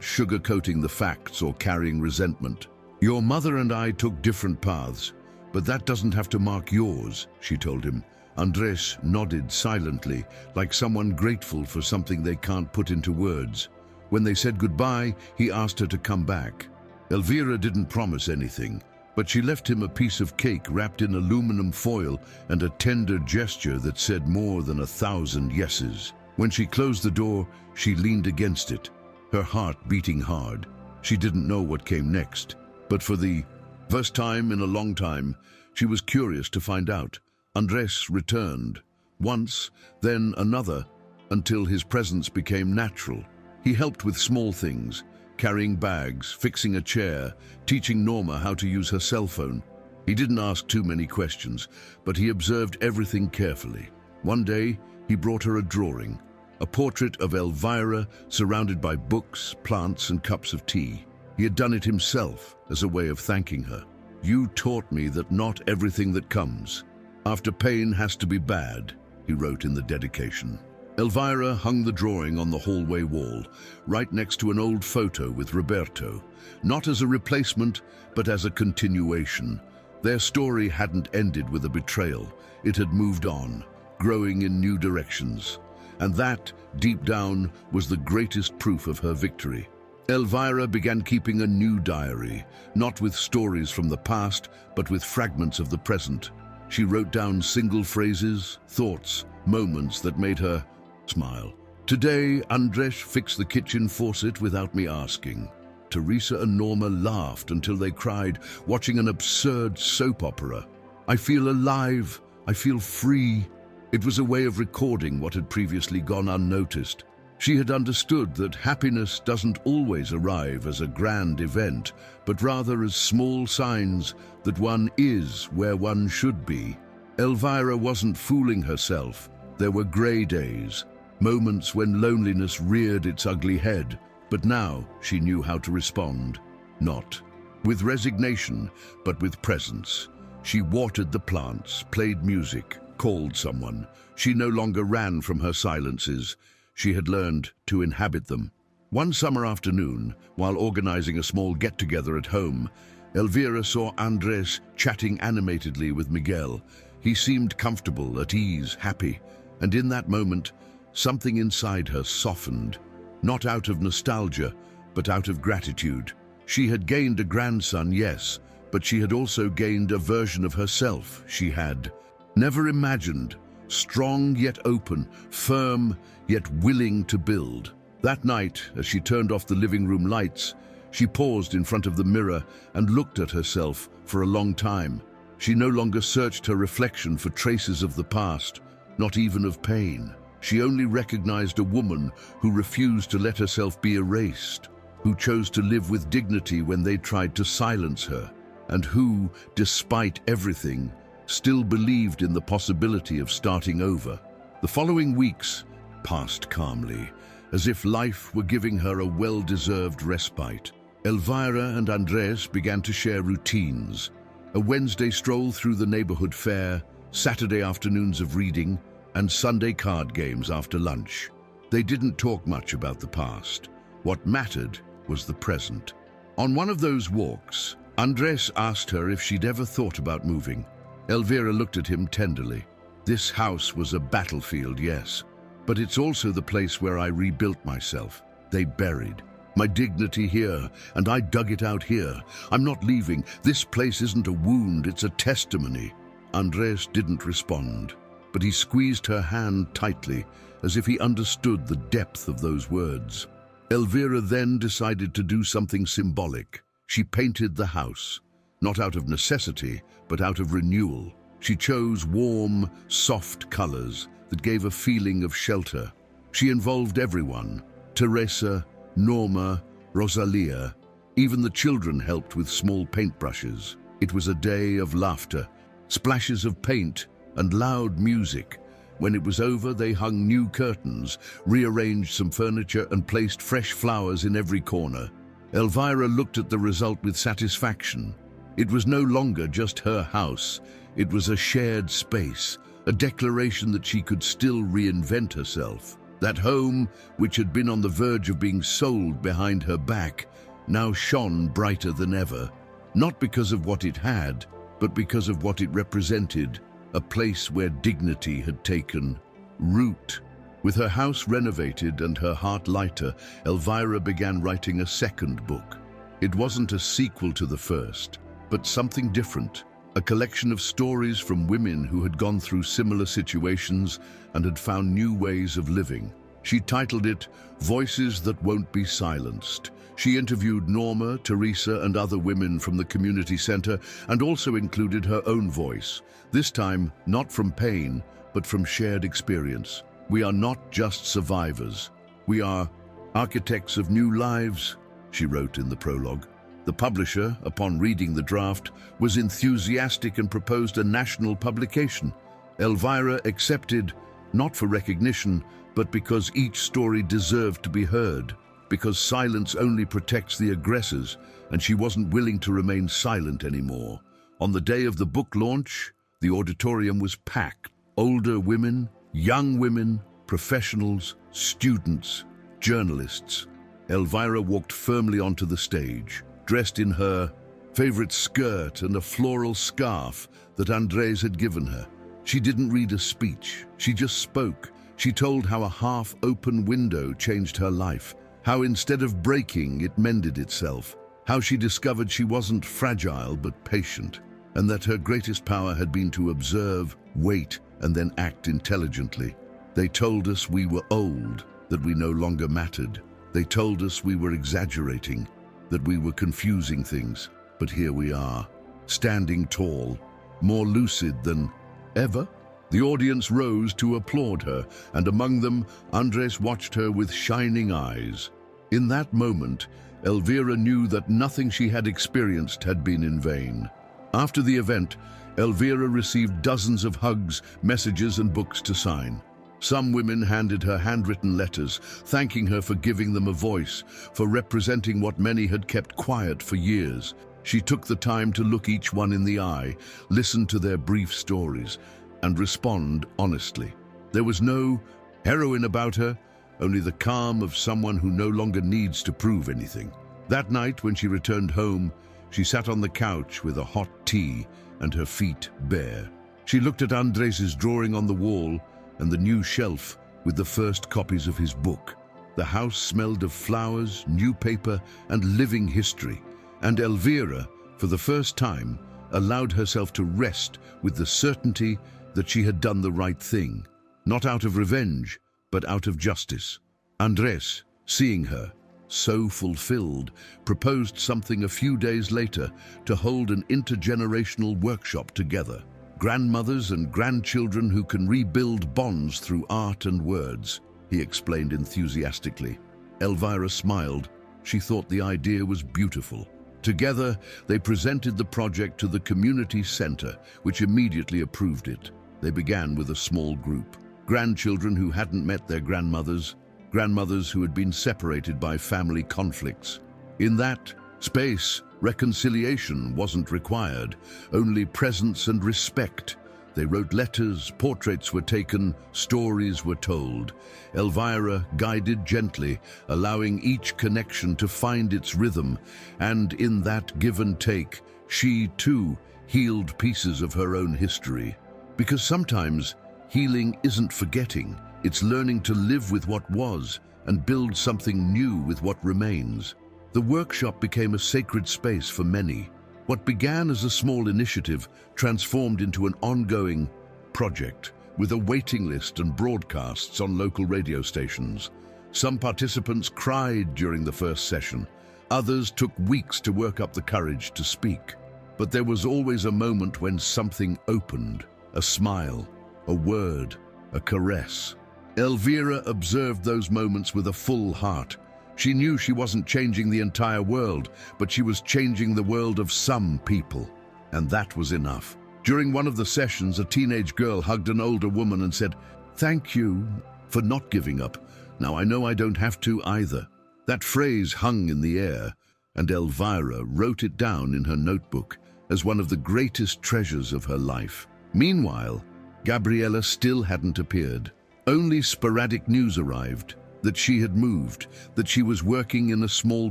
sugarcoating the facts or carrying resentment. "Your mother and I took different paths. "But that doesn't have to mark yours," she told him. Andres nodded silently, like someone grateful for something they can't put into words. When they said goodbye, he asked her to come back. Elvira didn't promise anything, but she left him a piece of cake wrapped in aluminum foil and a tender gesture that said more than 1,000 yeses. When she closed the door, she leaned against it, her heart beating hard. She didn't know what came next, but for the first time in a long time, she was curious to find out. Andres returned, once, then another, until his presence became natural. He helped with small things, carrying bags, fixing a chair, teaching Norma how to use her cell phone. He didn't ask too many questions, but he observed everything carefully. One day, he brought her a drawing, a portrait of Elvira surrounded by books, plants, and cups of tea. He had done it himself as a way of thanking her. "You taught me that not everything that comes after pain has to be bad," he wrote in the dedication. Elvira hung the drawing on the hallway wall, right next to an old photo with Roberto, not as a replacement, but as a continuation. Their story hadn't ended with a betrayal. It had moved on, growing in new directions. And that, deep down, was the greatest proof of her victory. Elvira began keeping a new diary, not with stories from the past, but with fragments of the present. She wrote down single phrases, thoughts, moments that made her smile. "Today, Andres fixed the kitchen faucet without me asking. Teresa and Norma laughed until they cried, watching an absurd soap opera. I feel alive. I feel free." It was a way of recording what had previously gone unnoticed. She had understood that happiness doesn't always arrive as a grand event, but rather as small signs that one is where one should be. Elvira wasn't fooling herself. There were grey days, moments when loneliness reared its ugly head, but now she knew how to respond. Not with resignation, but with presence. She watered the plants, played music, called someone. She no longer ran from her silences. She had learned to inhabit them. One summer afternoon, while organizing a small get-together at home, Elvira saw Andres chatting animatedly with Miguel. He seemed comfortable, at ease, happy, and in that moment, something inside her softened, not out of nostalgia, but out of gratitude. She had gained a grandson, yes, but she had also gained a version of herself she had never imagined, strong yet open, firm yet willing to build. That night, as she turned off the living room lights, she paused in front of the mirror and looked at herself for a long time. She no longer searched her reflection for traces of the past, not even of pain. She only recognized a woman who refused to let herself be erased, who chose to live with dignity when they tried to silence her, and who, despite everything, still believed in the possibility of starting over. The following weeks passed calmly, as if life were giving her a well-deserved respite. Elvira and Andres began to share routines. A Wednesday stroll through the neighborhood fair, Saturday afternoons of reading, and Sunday card games after lunch. They didn't talk much about the past. What mattered was the present. On one of those walks, Andres asked her if she'd ever thought about moving. Elvira looked at him tenderly. "This house was a battlefield, yes, but it's also the place where I rebuilt myself. They buried my dignity here, and I dug it out here. I'm not leaving. This place isn't a wound, it's a testimony." Andres didn't respond, but he squeezed her hand tightly, as if he understood the depth of those words. Elvira then decided to do something symbolic. She painted the house, not out of necessity, but out of renewal. She chose warm, soft colors that gave a feeling of shelter. She involved everyone: Teresa, Norma, Rosalia. Even the children helped with small paintbrushes. It was a day of laughter, splashes of paint, and loud music. When it was over, they hung new curtains, rearranged some furniture, and placed fresh flowers in every corner. Elvira looked at the result with satisfaction. It was no longer just her house. It was a shared space, a declaration that she could still reinvent herself. That home, which had been on the verge of being sold behind her back, now shone brighter than ever, not because of what it had, but because of what it represented, a place where dignity had taken root. With her house renovated and her heart lighter, Elvira began writing a second book. It wasn't a sequel to the first, but something different, a collection of stories from women who had gone through similar situations and had found new ways of living. She titled it Voices That Won't Be Silenced. She interviewed Norma, Teresa, and other women from the community center and also included her own voice, this time not from pain, but from shared experience. We are not just survivors. We are architects of new lives, she wrote in the prologue. The publisher, upon reading the draft, was enthusiastic and proposed a national publication. Elvira accepted, not for recognition, but because each story deserved to be heard, because silence only protects the aggressors, and she wasn't willing to remain silent anymore. On the day of the book launch, the auditorium was packed. Older women, young women, professionals, students, journalists. Elvira walked firmly onto the stage, dressed in her favorite skirt and a floral scarf that Andres had given her. She didn't read a speech, she just spoke. She told how a half-open window changed her life, how instead of breaking, it mended itself, how she discovered she wasn't fragile but patient, and that her greatest power had been to observe, wait, and then act intelligently. They told us we were old, that we no longer mattered. They told us we were exaggerating, that we were confusing things. But here we are, standing tall, more lucid than ever. The audience rose to applaud her, and among them, Andres watched her with shining eyes. In that moment, Elvira knew that nothing she had experienced had been in vain. After the event, Elvira received dozens of hugs, messages, and books to sign. Some women handed her handwritten letters, thanking her for giving them a voice, for representing what many had kept quiet for years. She took the time to look each one in the eye, listen to their brief stories, and respond honestly. There was no heroine about her, only the calm of someone who no longer needs to prove anything. That night, when she returned home, she sat on the couch with a hot tea and her feet bare. She looked at Andres's drawing on the wall and the new shelf with the first copies of his book. The house smelled of flowers, new paper, and living history, and Elvira, for the first time, allowed herself to rest with the certainty that she had done the right thing, not out of revenge, but out of justice. Andres, seeing her, so fulfilled, proposed something a few days later to hold an intergenerational workshop together. Grandmothers and grandchildren who can rebuild bonds through art and words, he explained enthusiastically. Elvira smiled. She thought the idea was beautiful. Together, they presented the project to the community center, which immediately approved it. They began with a small group. Grandchildren who hadn't met their grandmothers, grandmothers who had been separated by family conflicts. In that space, reconciliation wasn't required, only presence and respect. They wrote letters, portraits were taken, stories were told. Elvira guided gently, allowing each connection to find its rhythm, and in that give and take, she too healed pieces of her own history. Because sometimes healing isn't forgetting, it's learning to live with what was and build something new with what remains. The workshop became a sacred space for many. What began as a small initiative transformed into an ongoing project with a waiting list and broadcasts on local radio stations. Some participants cried during the first session. Others took weeks to work up the courage to speak. But there was always a moment when something opened, a smile, a word, a caress. Elvira observed those moments with a full heart. She knew she wasn't changing the entire world, but she was changing the world of some people. And that was enough. During one of the sessions, a teenage girl hugged an older woman and said, "Thank you for not giving up. Now I know I don't have to either." That phrase hung in the air, and Elvira wrote it down in her notebook as one of the greatest treasures of her life. Meanwhile, Gabriela still hadn't appeared. Only sporadic news arrived. That she had moved, that she was working in a small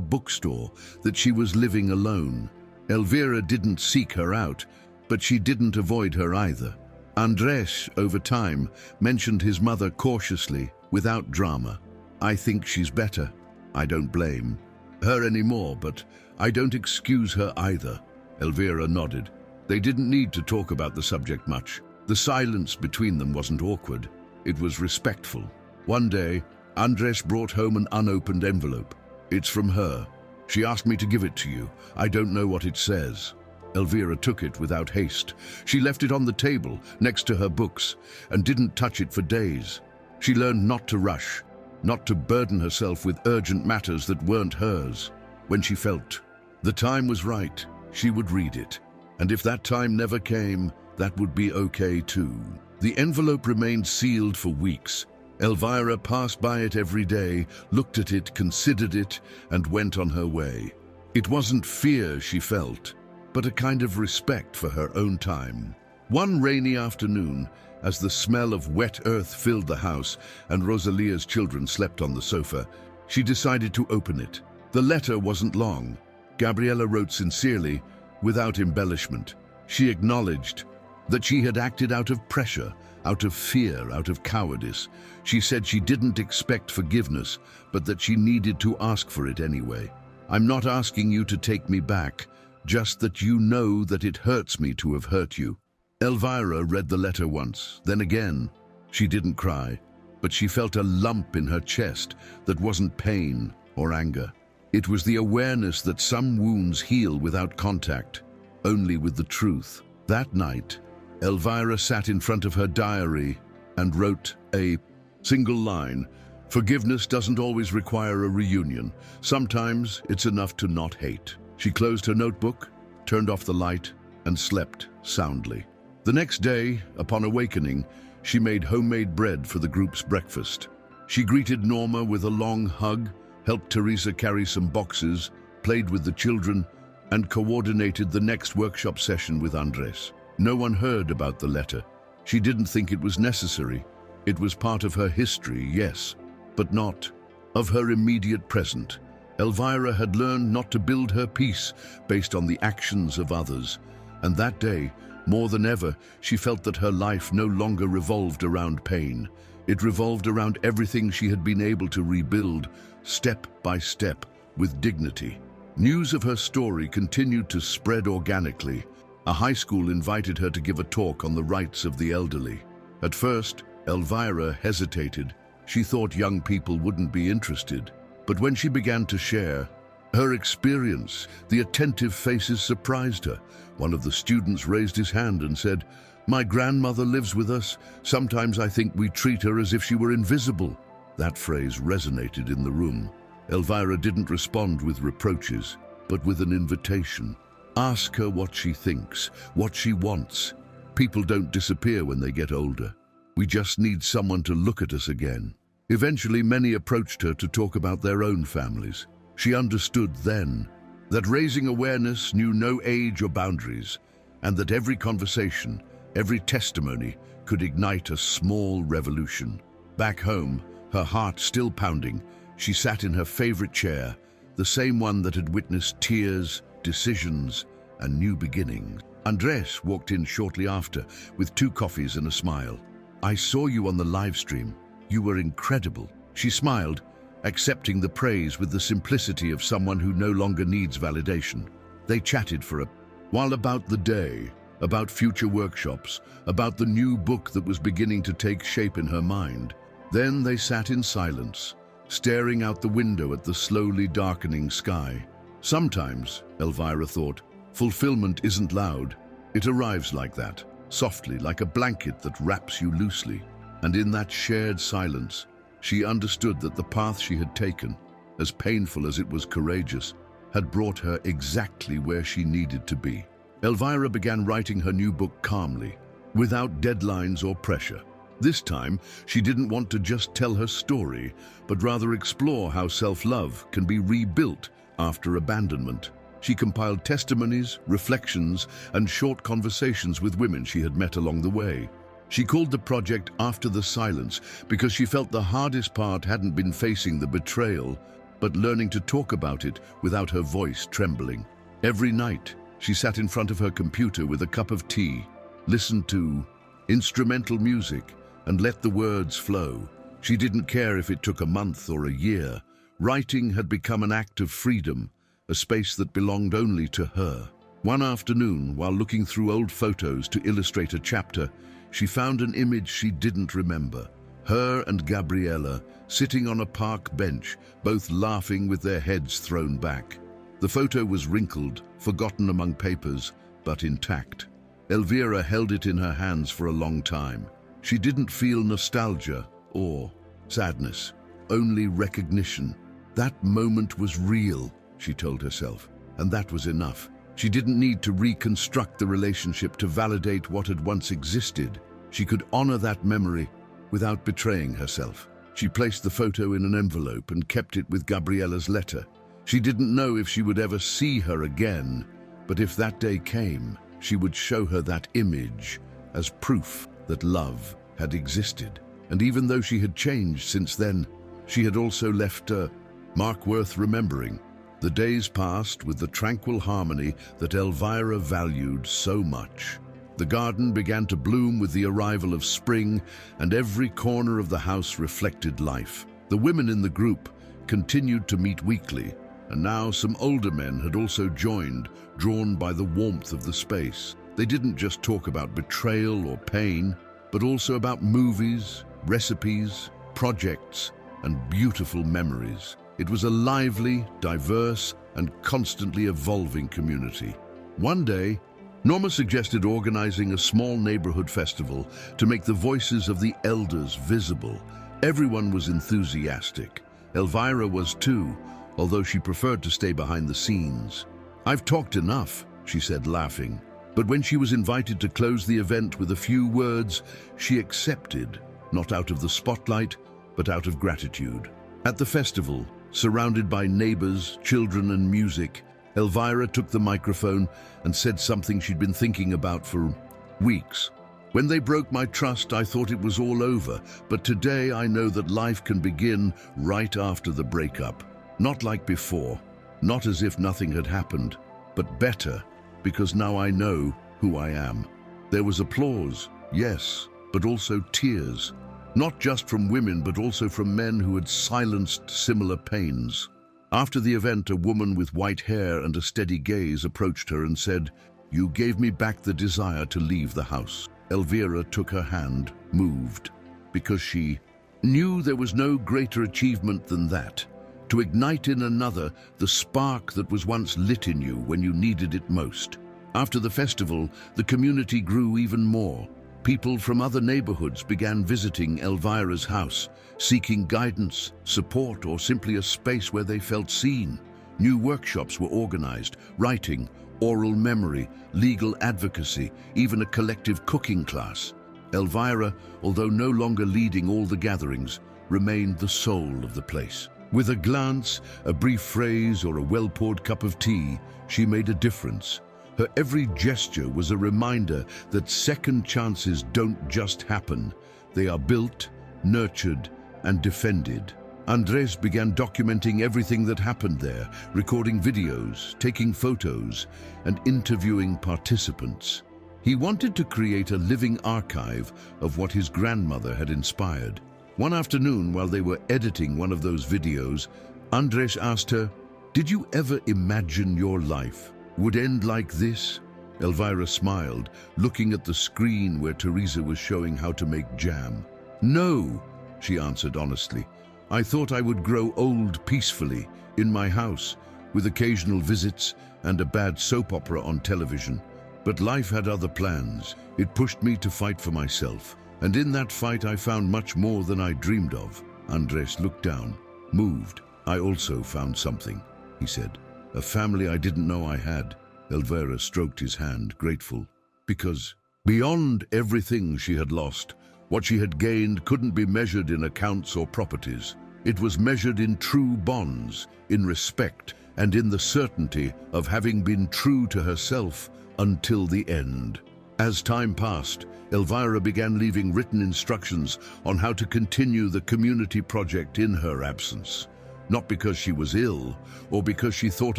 bookstore, that she was living alone. Elvira didn't seek her out, But she didn't avoid her either. Andres, over time, mentioned his mother cautiously, without drama. "I think she's better. I don't blame her anymore, but I don't excuse her either." Elvira nodded. They didn't need to talk about the subject much. The silence between them wasn't awkward. It was respectful. One day, Andres brought home an unopened envelope. "It's from her. She asked me to give it to you. I don't know what it says." Elvira took it without haste. She left it on the table, next to her books, and didn't touch it for days. She learned not to rush, not to burden herself with urgent matters that weren't hers. When she felt the time was right, she would read it. And if that time never came, that would be okay too. The envelope remained sealed for weeks. Elvira passed by it every day, looked at it, considered it, and went on her way. It wasn't fear she felt, but a kind of respect for her own time. One rainy afternoon, as the smell of wet earth filled the house and Rosalia's children slept on the sofa, she decided to open it. The letter wasn't long. Gabriella wrote sincerely, without embellishment. She acknowledged that she had acted out of pressure, out of fear, out of cowardice. She said she didn't expect forgiveness, but that she needed to ask for it anyway. "I'm not asking you to take me back, just that you know that it hurts me to have hurt you." Elvira read the letter once, then again. She didn't cry, but she felt a lump in her chest that wasn't pain or anger. It was the awareness that some wounds heal without contact, only with the truth. That night, Elvira sat in front of her diary and wrote a single line. "Forgiveness doesn't always require a reunion. Sometimes it's enough to not hate." She closed her notebook, turned off the light, and slept soundly. The next day, upon awakening, she made homemade bread for the group's breakfast. She greeted Norma with a long hug, helped Teresa carry some boxes, played with the children, and coordinated the next workshop session with Andres. No one heard about the letter. She didn't think it was necessary. It was part of her history, yes, but not of her immediate present. Elvira had learned not to build her peace based on the actions of others, and that day, more than ever, she felt that her life no longer revolved around pain. It revolved around everything she had been able to rebuild, step by step, with dignity. News of her story continued to spread organically. A high school invited her to give a talk on the rights of the elderly. At first, Elvira hesitated. She thought young people wouldn't be interested. But when she began to share her experience, the attentive faces surprised her. One of the students raised his hand and said, "My grandmother lives with us. Sometimes I think we treat her as if she were invisible." That phrase resonated in the room. Elvira didn't respond with reproaches, but with an invitation. Ask her what she thinks, what she wants. People don't disappear when they get older. We just need someone to look at us again. Eventually, many approached her to talk about their own families. She understood then that raising awareness knew no age or boundaries, and that every conversation, every testimony could ignite a small revolution. Back home, her heart still pounding, she sat in her favorite chair, the same one that had witnessed tears, decisions, and new beginnings. Andres walked in shortly after, with 2 coffees and a smile. "I saw you on the live stream. You were incredible." She smiled, accepting the praise with the simplicity of someone who no longer needs validation. They chatted for a while about the day, about future workshops, about the new book that was beginning to take shape in her mind. Then they sat in silence, staring out the window at the slowly darkening sky. Sometimes, Elvira thought, fulfillment isn't loud. It arrives like that, softly, like a blanket that wraps you loosely. And in that shared silence, she understood that the path she had taken, as painful as it was courageous, had brought her exactly where she needed to be. Elvira began writing her new book calmly, without deadlines or pressure. This time, she didn't want to just tell her story, but rather explore how self-love can be rebuilt after abandonment. She compiled testimonies, reflections, and short conversations with women she had met along the way. She called the project After the Silence because she felt the hardest part hadn't been facing the betrayal, but learning to talk about it without her voice trembling. Every night, She sat in front of her computer with a cup of tea, listened to instrumental music, and let the words flow. She didn't care if it took a month or a year. Writing had become an act of freedom, a space that belonged only to her. One afternoon, while looking through old photos to illustrate a chapter, she found an image she didn't remember. Her and Gabriella sitting on a park bench, both laughing with their heads thrown back. The photo was wrinkled, forgotten among papers, but intact. Elvira held it in her hands for a long time. She didn't feel nostalgia or sadness, only recognition. That moment was real, she told herself, and that was enough. She didn't need to reconstruct the relationship to validate what had once existed. She could honor that memory without betraying herself. She placed the photo in an envelope and kept it with Gabriella's letter. She didn't know if she would ever see her again, but if that day came, she would show her that image as proof that love had existed. And even though she had changed since then, she had also left a mark worth remembering. The days passed with the tranquil harmony that Elvira valued so much. The garden began to bloom with the arrival of spring, and every corner of the house reflected life. The women in the group continued to meet weekly, and now some older men had also joined, drawn by the warmth of the space. They didn't just talk about betrayal or pain, but also about movies, recipes, projects, and beautiful memories. It was a lively, diverse, and constantly evolving community. One day, Norma suggested organizing a small neighborhood festival to make the voices of the elders visible. Everyone was enthusiastic. Elvira was too, although she preferred to stay behind the scenes. "I've talked enough," she said, laughing. But when she was invited to close the event with a few words, she accepted, not out of the spotlight, but out of gratitude. At the festival, surrounded by neighbors, children, and music, Elvira took the microphone and said something she'd been thinking about for weeks. "When they broke my trust, I thought it was all over, but today I know that life can begin right after the breakup. Not like before, not as if nothing had happened, but better, because now I know who I am." There was applause, yes, but also tears. Not just from women, but also from men who had silenced similar pains. After the event, a woman with white hair and a steady gaze approached her and said, "You gave me back the desire to leave the house." Elvira took her hand, moved, because she knew there was no greater achievement than that. To ignite in another the spark that was once lit in you when you needed it most. After the festival, the community grew even more. People from other neighborhoods began visiting Elvira's house, seeking guidance, support, or simply a space where they felt seen. New workshops were organized: writing, oral memory, legal advocacy, even a collective cooking class. Elvira, although no longer leading all the gatherings, remained the soul of the place. With a glance, a brief phrase, or a well-poured cup of tea, she made a difference. Her every gesture was a reminder that second chances don't just happen. They are built, nurtured, and defended. Andres began documenting everything that happened there, recording videos, taking photos, and interviewing participants. He wanted to create a living archive of what his grandmother had inspired. One afternoon, while they were editing one of those videos, Andres asked her, "Did you ever imagine your life would end like this?" Elvira smiled, looking at the screen where Teresa was showing how to make jam. "No," she answered honestly. "I thought I would grow old peacefully, in my house, with occasional visits and a bad soap opera on television. But life had other plans. It pushed me to fight for myself. And in that fight I found much more than I dreamed of." Andres looked down, moved. "I also found something," he said. "A family I didn't know I had." Elvira stroked his hand, grateful. Because beyond everything she had lost, what she had gained couldn't be measured in accounts or properties. It was measured in true bonds, in respect, and in the certainty of having been true to herself until the end. As time passed, Elvira began leaving written instructions on how to continue the community project in her absence. not because she was ill or because she thought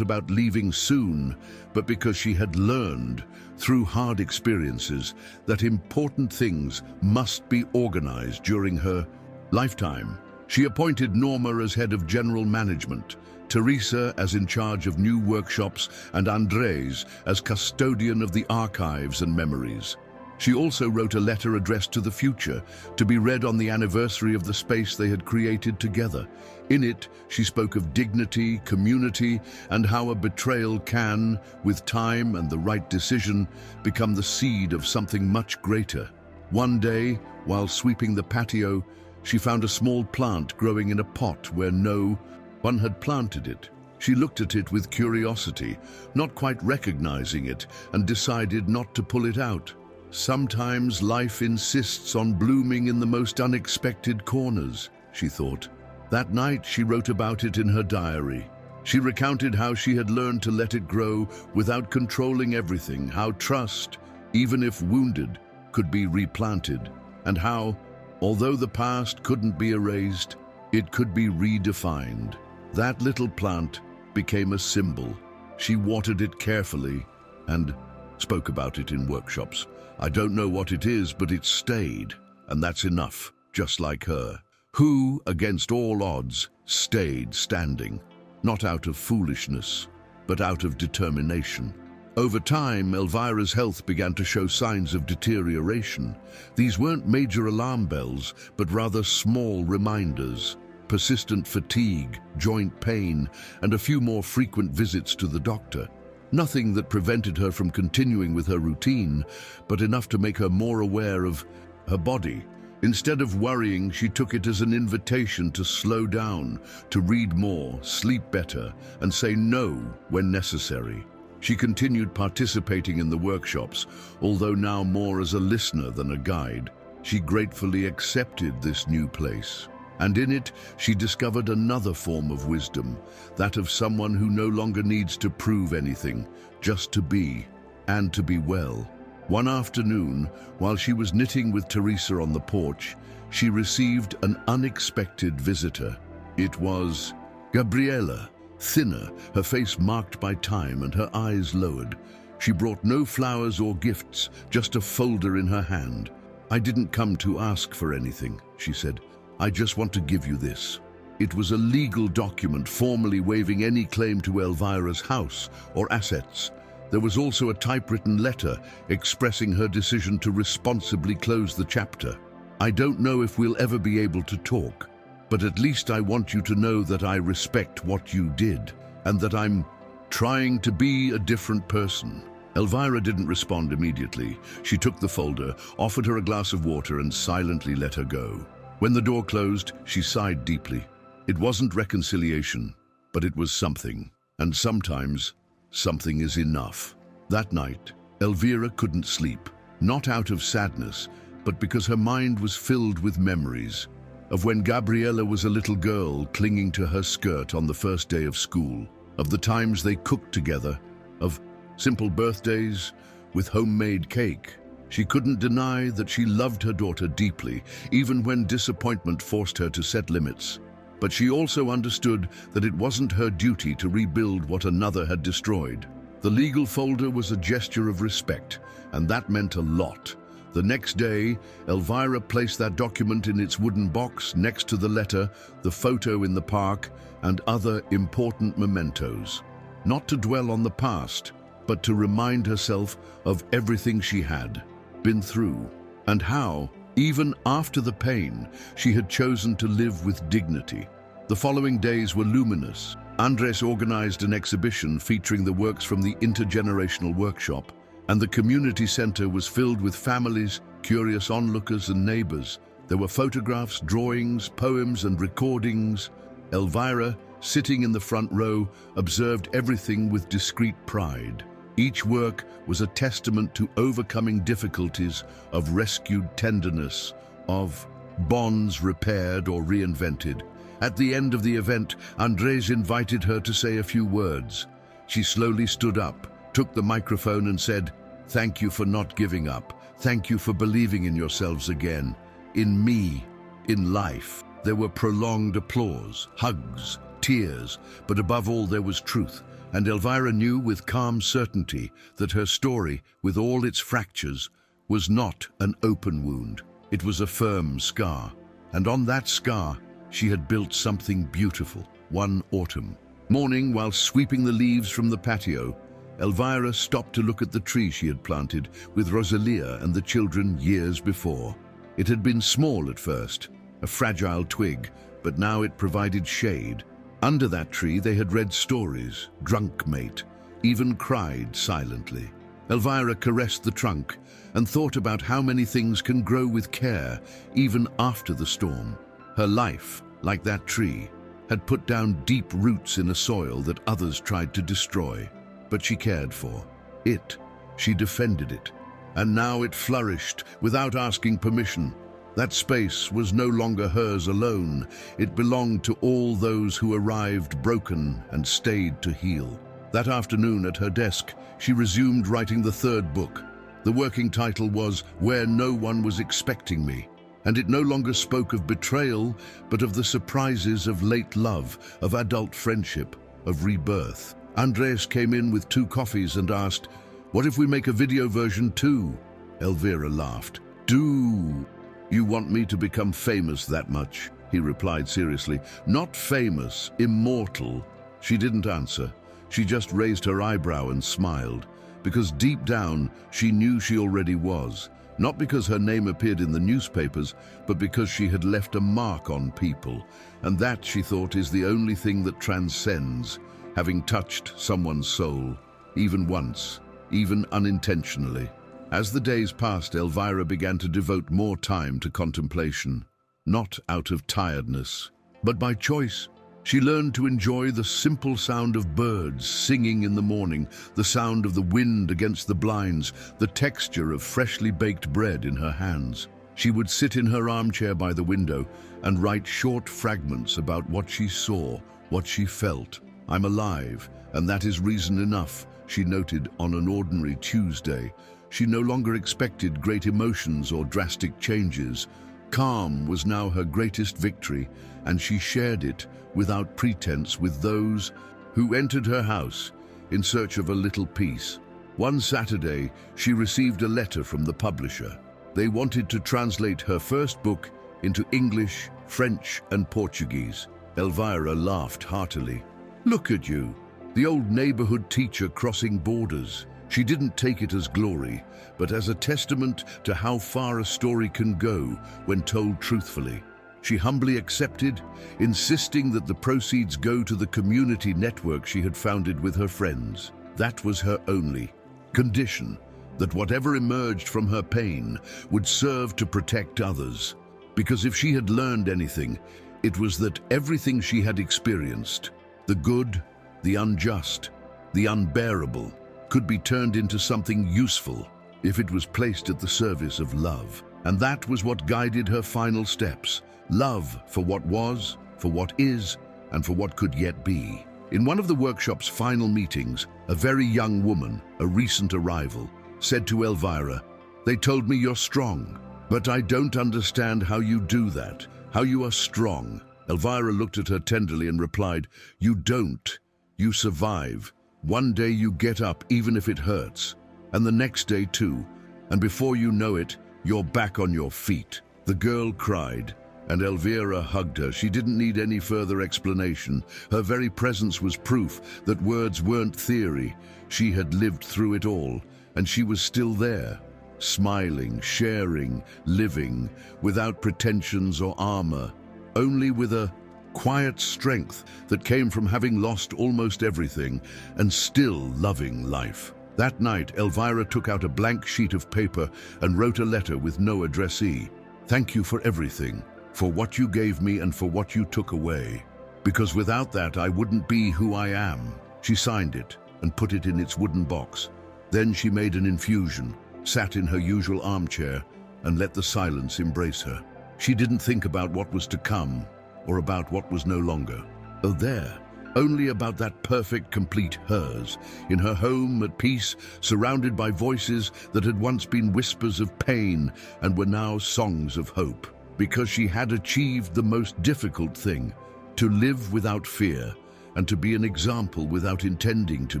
about leaving soon, but because she had learned, through hard experiences, that important things must be organized during her lifetime. She appointed Norma as head of general management, Teresa as in charge of new workshops, and Andres as custodian of the archives and memories. She also wrote a letter addressed to the future, to be read on the anniversary of the space they had created together. In it, she spoke of dignity, community, and how a betrayal can, with time and the right decision, become the seed of something much greater. One day, while sweeping the patio, she found a small plant growing in a pot where no one had planted it. She looked at it with curiosity, not quite recognizing it, and decided not to pull it out. Sometimes life insists on blooming in the most unexpected corners, she thought. That night she wrote about it in her diary. She recounted how she had learned to let it grow without controlling everything, how trust, even if wounded, could be replanted, and how, although the past couldn't be erased, it could be redefined. That little plant became a symbol. She watered it carefully and spoke about it in workshops. I don't know what it is, but it stayed, and that's enough, just like her, who, against all odds, stayed standing, not out of foolishness, but out of determination. Over time, Elvira's health began to show signs of deterioration. These weren't major alarm bells, but rather small reminders. Persistent fatigue, joint pain, and a few more frequent visits to the doctor. Nothing that prevented her from continuing with her routine, but enough to make her more aware of her body. Instead of worrying, she took it as an invitation to slow down, to read more, sleep better, and say no when necessary. She continued participating in the workshops, although now more as a listener than a guide. She gratefully accepted this new place. And in it, she discovered another form of wisdom, that of someone who no longer needs to prove anything, just to be, and to be well. One afternoon, while she was knitting with Teresa on the porch, she received an unexpected visitor. It was Gabriela, thinner, her face marked by time and her eyes lowered. She brought no flowers or gifts, just a folder in her hand. "I didn't come to ask for anything," she said. "I just want to give you this." It was a legal document formally waiving any claim to Elvira's house or assets. There was also a typewritten letter expressing her decision to responsibly close the chapter. "I don't know if we'll ever be able to talk, but at least I want you to know that I respect what you did and that I'm trying to be a different person." Elvira didn't respond immediately. She took the folder, offered her a glass of water, and silently let her go. When the door closed, she sighed deeply. It wasn't reconciliation, but it was something. And sometimes, something is enough. That night, Elvira couldn't sleep, not out of sadness, but because her mind was filled with memories of when Gabriela was a little girl clinging to her skirt on the first day of school, of the times they cooked together, of simple birthdays with homemade cake. She couldn't deny that she loved her daughter deeply, even when disappointment forced her to set limits. But she also understood that it wasn't her duty to rebuild what another had destroyed. The legal folder was a gesture of respect, and that meant a lot. The next day, Elvira placed that document in its wooden box next to the letter, the photo in the park, and other important mementos. Not to dwell on the past, but to remind herself of everything she had been through, and how, even after the pain, she had chosen to live with dignity. The following days were luminous. Andres organized an exhibition featuring the works from the intergenerational workshop, and the community center was filled with families, curious onlookers, and neighbors. There were photographs, drawings, poems, and recordings. Elvira, sitting in the front row, observed everything with discreet pride. Each work was a testament to overcoming difficulties, of rescued tenderness, of bonds repaired or reinvented. At the end of the event, Andres invited her to say a few words. She slowly stood up, took the microphone and said, "Thank you for not giving up. Thank you for believing in yourselves again, in me, in life." There were prolonged applause, hugs, tears, but above all there was truth. And Elvira knew with calm certainty that her story, with all its fractures, was not an open wound. It was a firm scar. And on that scar, she had built something beautiful. One autumn morning, while sweeping the leaves from the patio, Elvira stopped to look at the tree she had planted with Rosalia and the children years before. It had been small at first, a fragile twig, but now it provided shade. Under that tree they had read stories, drunk mate, even cried silently. Elvira caressed the trunk and thought about how many things can grow with care even after the storm. Her life, like that tree, had put down deep roots in a soil that others tried to destroy. But she cared for it. She defended it. And now it flourished without asking permission. That space was no longer hers alone. It belonged to all those who arrived broken and stayed to heal. That afternoon at her desk, she resumed writing the third book. The working title was Where No One Was Expecting Me, and it no longer spoke of betrayal, but of the surprises of late love, of adult friendship, of rebirth. Andres came in with 2 coffees and asked, "What if we make a video version too?" Elvira laughed. "Do you want me to become famous that much?" He replied seriously. "Not famous, immortal." She didn't answer. She just raised her eyebrow and smiled, because deep down she knew she already was. Not because her name appeared in the newspapers, but because she had left a mark on people. And that, she thought, is the only thing that transcends, having touched someone's soul, even once, even unintentionally. As the days passed, Elvira began to devote more time to contemplation, not out of tiredness, but by choice. She learned to enjoy the simple sound of birds singing in the morning, the sound of the wind against the blinds, the texture of freshly baked bread in her hands. She would sit in her armchair by the window and write short fragments about what she saw, what she felt. "I'm alive, and that is reason enough," she noted on an ordinary Tuesday. She no longer expected great emotions or drastic changes. Calm was now her greatest victory, and she shared it without pretense with those who entered her house in search of a little peace. One Saturday, she received a letter from the publisher. They wanted to translate her first book into English, French, and Portuguese. Elvira laughed heartily. "Look at you, the old neighborhood teacher crossing borders." She didn't take it as glory, but as a testament to how far a story can go when told truthfully. She humbly accepted, insisting that the proceeds go to the community network she had founded with her friends. That was her only condition, that whatever emerged from her pain would serve to protect others. Because if she had learned anything, it was that everything she had experienced, the good, the unjust, the unbearable, could be turned into something useful if it was placed at the service of love. And that was what guided her final steps. Love for what was, for what is, and for what could yet be. In one of the workshop's final meetings, a very young woman, a recent arrival, said to Elvira, "They told me you're strong, but I don't understand how you do that, how you are strong." Elvira looked at her tenderly and replied, "You don't. You survive. One day you get up even if it hurts, and the next day too, and before you know it, you're back on your feet." The girl cried, and Elvira hugged her. She didn't need any further explanation. Her very presence was proof that words weren't theory. She had lived through it all, and she was still there, smiling, sharing, living, without pretensions or armor, only with a quiet strength that came from having lost almost everything and still loving life. That night, Elvira took out a blank sheet of paper and wrote a letter with no addressee. "Thank you for everything, for what you gave me and for what you took away. Because without that, I wouldn't be who I am." She signed it and put it in its wooden box. Then she made an infusion, sat in her usual armchair, and let the silence embrace her. She didn't think about what was to come, or about what was no longer. Oh, there, only about that perfect, complete hers, in her home at peace, surrounded by voices that had once been whispers of pain and were now songs of hope. Because she had achieved the most difficult thing, to live without fear, and to be an example without intending to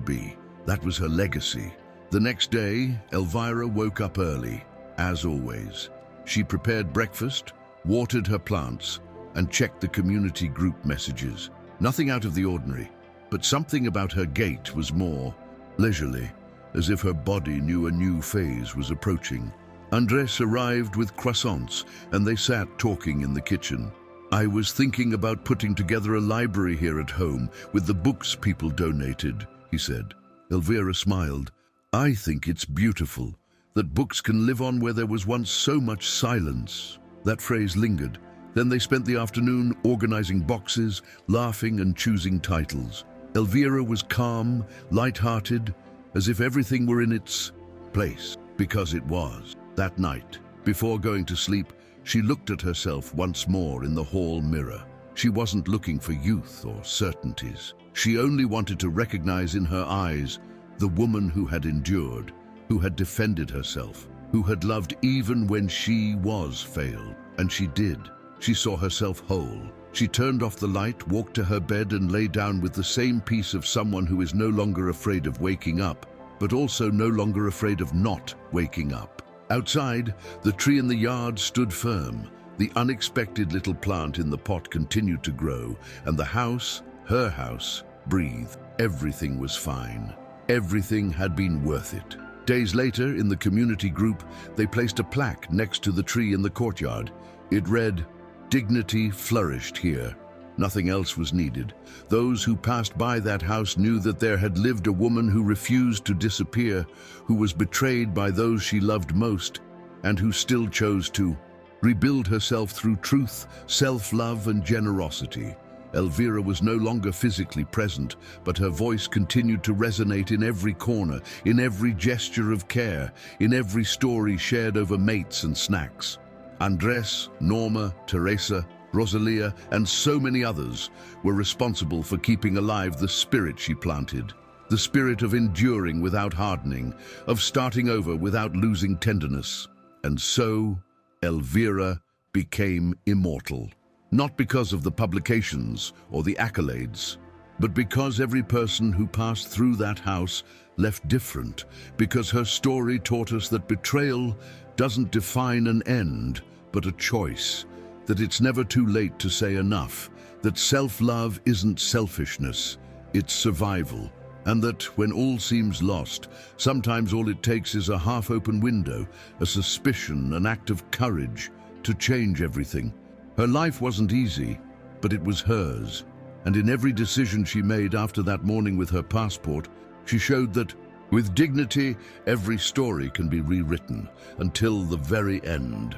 be. That was her legacy. The next day, Elvira woke up early, as always. She prepared breakfast, watered her plants, and checked the community group messages. Nothing out of the ordinary, but something about her gait was more leisurely, as if her body knew a new phase was approaching. Andres arrived with croissants, and they sat talking in the kitchen. "I was thinking about putting together a library here at home with the books people donated," he said. Elvira smiled. "I think it's beautiful that books can live on where there was once so much silence." That phrase lingered. Then they spent the afternoon organizing boxes, laughing and choosing titles. Elvira was calm, light-hearted, as if everything were in its place, because it was. That night, before going to sleep, she looked at herself once more in the hall mirror. She wasn't looking for youth or certainties. She only wanted to recognize in her eyes the woman who had endured, who had defended herself, who had loved even when she was failed. And she did. She saw herself whole. She turned off the light, walked to her bed, and lay down with the same peace of someone who is no longer afraid of waking up, but also no longer afraid of not waking up. Outside, the tree in the yard stood firm. The unexpected little plant in the pot continued to grow, and the house, her house, breathed. Everything was fine. Everything had been worth it. Days later, in the community group, they placed a plaque next to the tree in the courtyard. It read, "Dignity flourished here." Nothing else was needed. Those who passed by that house knew that there had lived a woman who refused to disappear, who was betrayed by those she loved most, and who still chose to rebuild herself through truth, self-love, and generosity. Elvira was no longer physically present, but her voice continued to resonate in every corner, in every gesture of care, in every story shared over mates and snacks. Andres, Norma, Teresa, Rosalia, and so many others were responsible for keeping alive the spirit she planted. The spirit of enduring without hardening, of starting over without losing tenderness. And so, Elvira became immortal. Not because of the publications or the accolades, but because every person who passed through that house left different, because her story taught us that betrayal doesn't define an end, but a choice, that it's never too late to say enough, that self-love isn't selfishness, it's survival, and that when all seems lost, sometimes all it takes is a half-open window, a suspicion, an act of courage to change everything. Her life wasn't easy, but it was hers, and in every decision she made after that morning with her passport, she showed that, with dignity, every story can be rewritten until the very end.